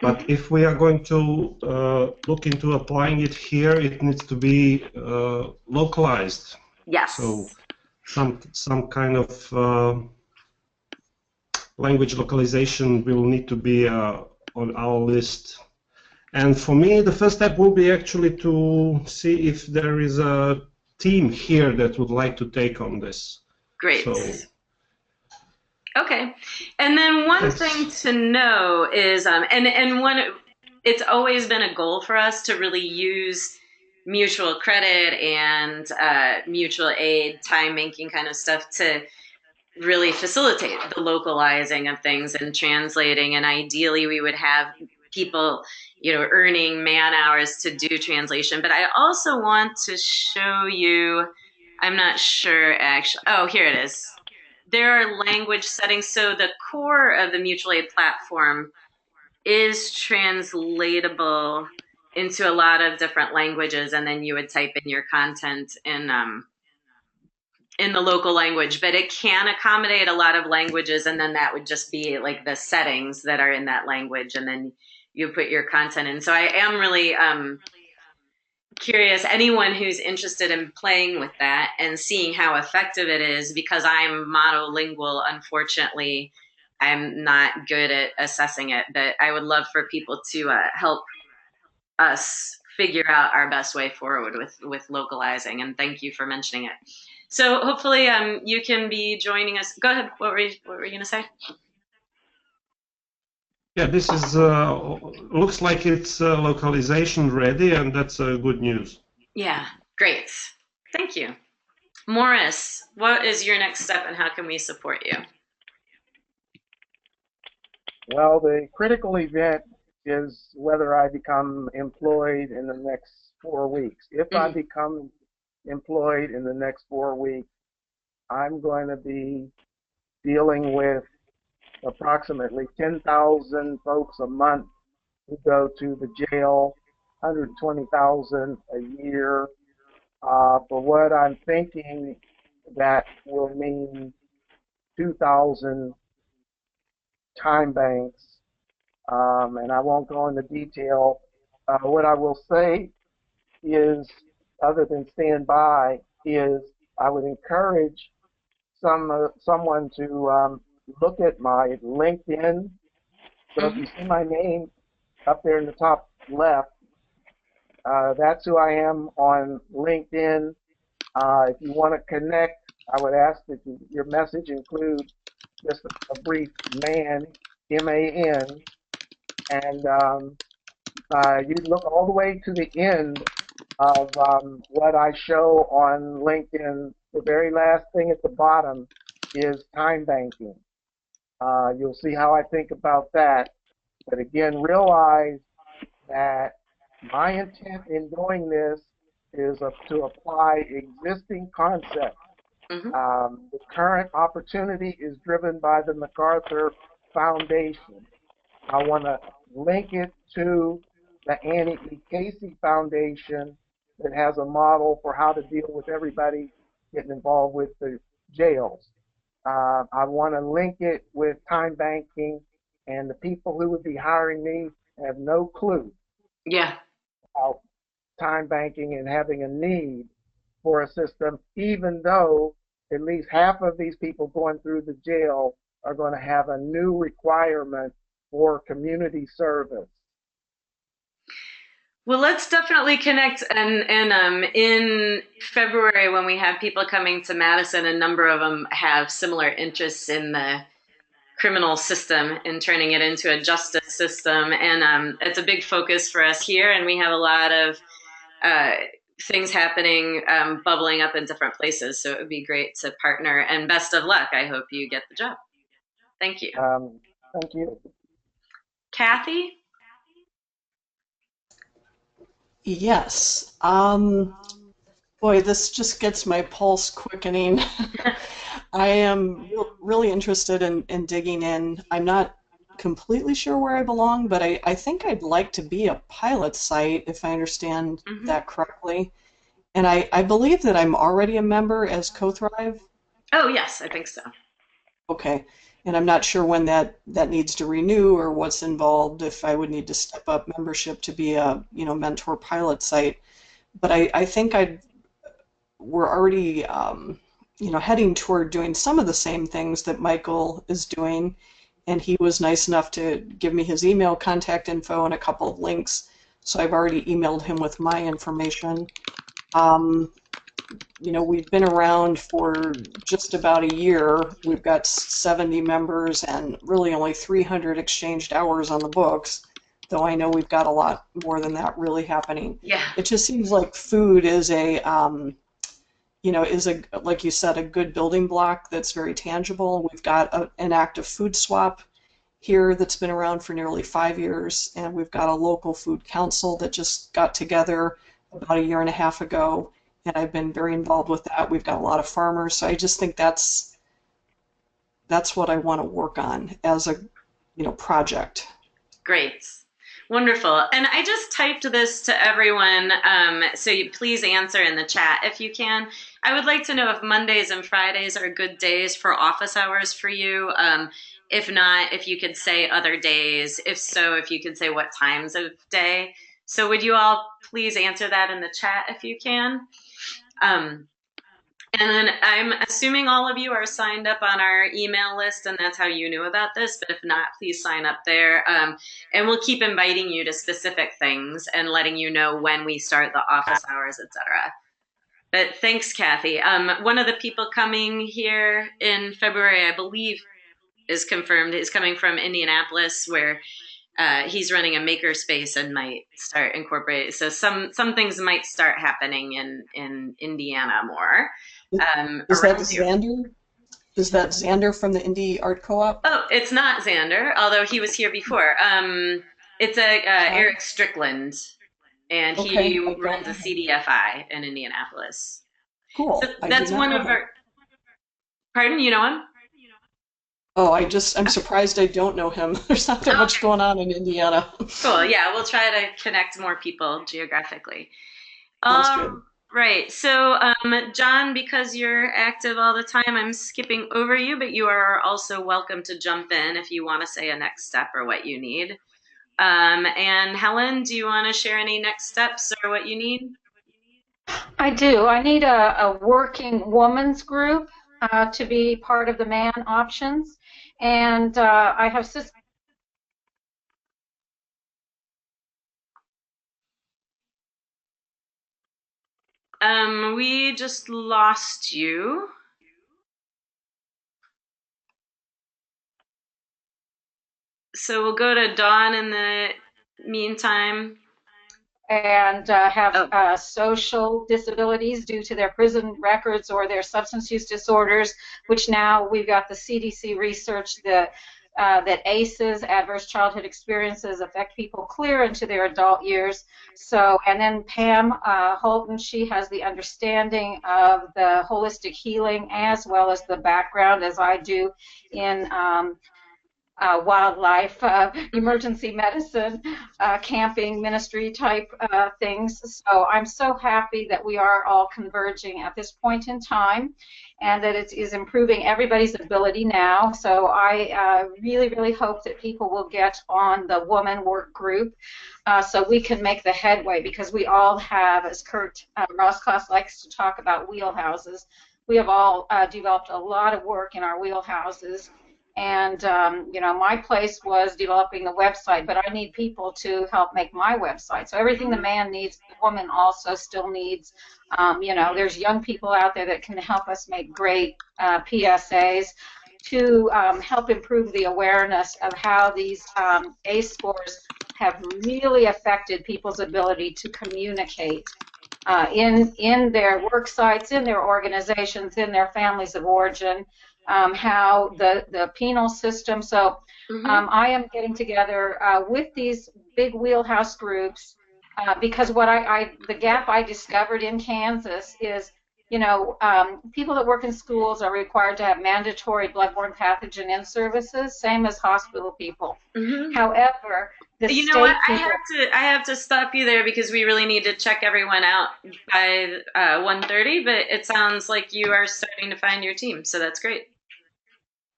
Speaker 7: But if we are going to look into applying it here, it needs to be localized.
Speaker 1: Yes.
Speaker 7: So some kind of language localization will need to be on our list. And for me, the first step will be actually to see if there is a team here that would like to take on this.
Speaker 1: Great.
Speaker 7: So,
Speaker 1: okay. And then one thing to know is, it's always been a goal for us to really use mutual credit and mutual aid, time banking kind of stuff to really facilitate the localizing of things and translating. And ideally, we would have people, earning man hours to do translation. But I also want to show you, I'm not sure actually. Oh, here it is. There are language settings. So the core of the mutual aid platform is translatable into a lot of different languages, and then you would type in your content in the local language, but it can accommodate a lot of languages, and then that would just be like the settings that are in that language, and then you put your content in. So I am really curious, anyone who's interested in playing with that and seeing how effective it is, because I'm monolingual, unfortunately, I'm not good at assessing it, but I would love for people to help us figure out our best way forward with localizing, and thank you for mentioning it. So hopefully you can be joining us. Go ahead. What were you going to say?
Speaker 7: yeah, this is looks like it's localization ready, and that's good news.
Speaker 1: Yeah, great. Thank you. Morris, what is your next step and how can we support you?
Speaker 2: Well, the critical event is whether I become employed in the next 4 weeks. If I become employed in the next 4 weeks, I'm going to be dealing with approximately 10,000 folks a month who go to the jail, 120,000 a year. For what I'm thinking, that will mean 2,000 time banks, and I won't go into detail. What I will say is, other than stand by, is I would encourage someone to look at my LinkedIn. So if you see my name up there in the top left, That's who I am on LinkedIn. If you want to connect, I would ask that your message include just a brief MAN, M-A-N, and you'd look all the way to the end of what I show on LinkedIn. The very last thing at the bottom is time banking. You'll see how I think about that. But again, realize that my intent in doing this is to apply existing concepts. The current opportunity is driven by the MacArthur Foundation. I want to link it to the Annie E. Casey Foundation that has a model for how to deal with everybody getting involved with the jails. I want to link it with time banking, and the people who would be hiring me have no clue about time banking and having a need for a system, even though at least half of these people going through the jail are going to have a new requirement for community service.
Speaker 1: Well, let's definitely connect, and in February when we have people coming to Madison, a number of them have similar interests in the criminal system and turning it into a justice system, and it's a big focus for us here, and we have a lot of things happening, bubbling up in different places, so it would be great to partner, and best of luck. I hope you get the job. Thank you.
Speaker 2: Thank you.
Speaker 1: Kathy?
Speaker 8: Yes. Boy, this just gets my pulse quickening. I am really interested in digging in. I'm not completely sure where I belong, but I think I'd like to be a pilot site, if I understand that correctly. And I believe that I'm already a member as CoThrive.
Speaker 1: Oh, yes, I think so.
Speaker 8: Okay. And I'm not sure when that needs to renew or what's involved, if I would need to step up membership to be a mentor pilot site. But I think we're already heading toward doing some of the same things that Michael is doing, and he was nice enough to give me his email contact info and a couple of links, so I've already emailed him with my information. We've been around for just about a year. We've got 70 members and really only 300 exchanged hours on the books, though I know we've got a lot more than that really happening.
Speaker 1: Yeah.
Speaker 8: It just seems like food is like you said, a good building block that's very tangible. We've got an active food swap here that's been around for nearly 5 years, and we've got a local food council that just got together about a year and a half ago, and I've been very involved with that. We've got a lot of farmers, so I just think that's what I want to work on as a project.
Speaker 1: Great. Wonderful. And I just typed this to everyone, so please answer in the chat if you can. I would like to know if Mondays and Fridays are good days for office hours for you. If not, if you could say other days. If so, if you could say what times of day. So would you all please answer that in the chat if you can? And then I'm assuming all of you are signed up on our email list, and that's how you knew about this, but if not, please sign up there. And we'll keep inviting you to specific things and letting you know when we start the office hours, etc. But thanks, Kathy. One of the people coming here in February, I believe, is confirmed, is coming from Indianapolis, where he's running a makerspace and might start incorporating. So some things might start happening in Indiana more.
Speaker 8: Is that Xander? Is that Xander from the Indie Art Co-op?
Speaker 1: Oh, it's not Xander, although he was here before. It's Eric Strickland, and he runs a CDFI in Indianapolis.
Speaker 8: Cool.
Speaker 1: So that's one of our. Pardon, you know him?
Speaker 8: Oh, I'm surprised I don't know him. There's not that much going on in Indiana.
Speaker 1: Cool. Yeah, we'll try to connect more people geographically.
Speaker 8: Sounds good.
Speaker 1: Right. So, John, because you're active all the time, I'm skipping over you, but you are also welcome to jump in if you want to say a next step or what you need. And Helen, do you want to share any next steps or what you need?
Speaker 9: I do. I need a working woman's group to be part of the MAN options. And I have
Speaker 1: We just lost you. So we'll go to Dawn in the meantime.
Speaker 9: And have social disabilities due to their prison records or their substance use disorders, which now we've got the CDC research that ACEs, adverse childhood experiences, affect people clear into their adult years. So, and then Pam Holton, she has the understanding of the holistic healing as well as the background, as I do, in wildlife, emergency medicine, camping, ministry type things. So I'm so happy that we are all converging at this point in time and that it is improving everybody's ability now. So I really, really hope that people will get on the woman work group so we can make the headway, because we all have, as Kurt Roskopf likes to talk about, wheelhouses. We have all developed a lot of work in our wheelhouses. And, you know, my place was developing the website, but I need people to help make my website. So everything the man needs, the woman also still needs. You know, there's young people out there that can help us make great PSAs to help improve the awareness of how these ACE scores have really affected people's ability to communicate in their work sites, in their organizations, in their families of origin. How the penal system. So I am getting together with these big wheelhouse groups because what the gap I discovered in Kansas is, you know, people that work in schools are required to have mandatory bloodborne pathogen in services, same as hospital people. However,
Speaker 1: you know what? I have to stop you there because we really need to check everyone out by 1:30. But it sounds like you are starting to find your team, so that's great.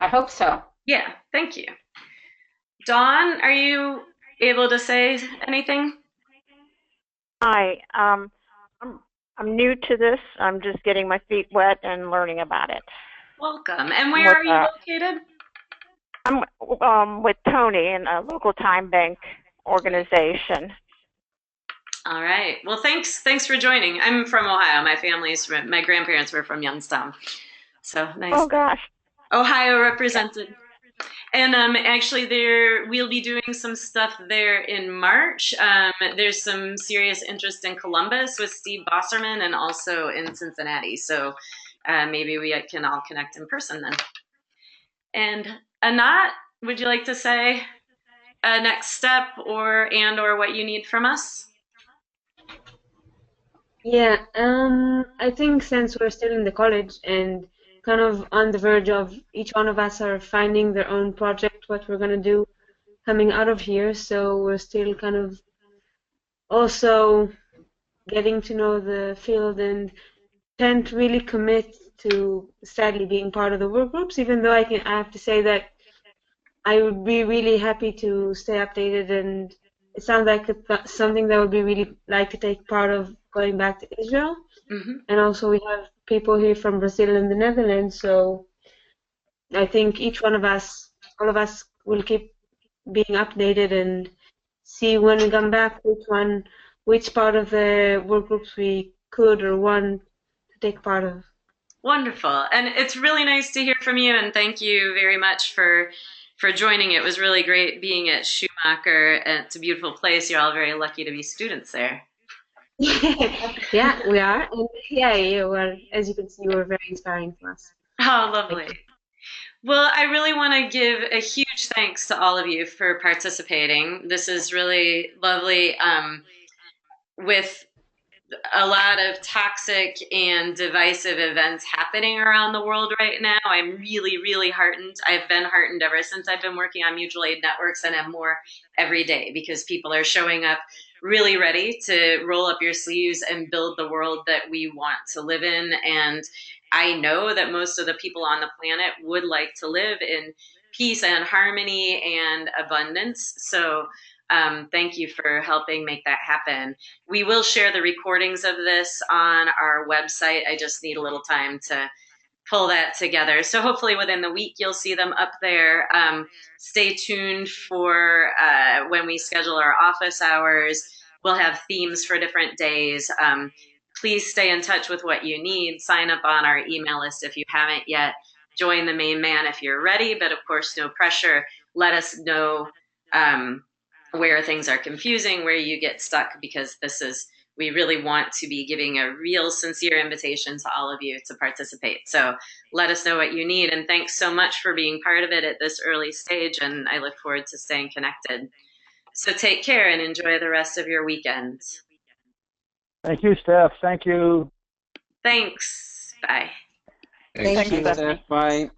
Speaker 9: I hope so.
Speaker 1: Yeah, thank you. Dawn, are you able to say anything?
Speaker 10: Hi, I'm new to this. I'm just getting my feet wet and learning about it.
Speaker 1: Welcome. And where are you located?
Speaker 10: I'm with Tony in a local time bank organization.
Speaker 1: All right. Well, thanks for joining. I'm from Ohio. My grandparents were from Youngstown. So nice.
Speaker 10: Oh gosh.
Speaker 1: Ohio represented. And actually, we'll be doing some stuff there in March. There's some serious interest in Columbus with Steve Bosserman and also in Cincinnati. So maybe we can all connect in person then. And Anat, would you like to say a next step or what you need from us?
Speaker 11: Yeah, I think since we're still in the college and kind of on the verge of each one of us are finding their own project, what we're going to do coming out of here, so we're still kind of also getting to know the field and can't really commit to sadly being part of the work groups, even though I have to say that I would be really happy to stay updated, and it sounds like it's something that would be really like to take part of going back to Israel. And also we have people here from Brazil and the Netherlands, so I think all of us will keep being updated and see when we come back which part of the work groups we could or want to take part of.
Speaker 1: Wonderful. And it's really nice to hear from you, and thank you very much for joining. It was really great being at Schumacher. It's a beautiful place. You're all very lucky to be students there.
Speaker 11: Yeah, we are. And yeah, you were, as you can see, you were very inspiring to us.
Speaker 1: Oh, lovely. Well, I really want to give a huge thanks to all of you for participating. This is really lovely. With a lot of toxic and divisive events happening around the world right now, I'm really, really heartened. I've been heartened ever since I've been working on mutual aid networks, and I'm more every day because people are showing up really ready to roll up your sleeves and build the world that we want to live in. And I know that most of the people on the planet would like to live in peace and harmony and abundance. So thank you for helping make that happen. We will share the recordings of this on our website. I just need a little time to pull that together. So hopefully within the week, you'll see them up there. Stay tuned for when we schedule our office hours. We'll have themes for different days. please stay in touch with what you need. Sign up on our email list if you haven't yet. Join the main man if you're ready, but of course, no pressure. Let us know where things are confusing, where you get stuck, because we really want to be giving a real sincere invitation to all of you to participate. So let us know what you need, and thanks so much for being part of it at this early stage, and I look forward to staying connected. So take care and enjoy the rest of your weekend.
Speaker 5: Thank you, Steph. Thank you.
Speaker 1: Thanks. Bye.
Speaker 8: Thank you.
Speaker 12: Steph. Bye.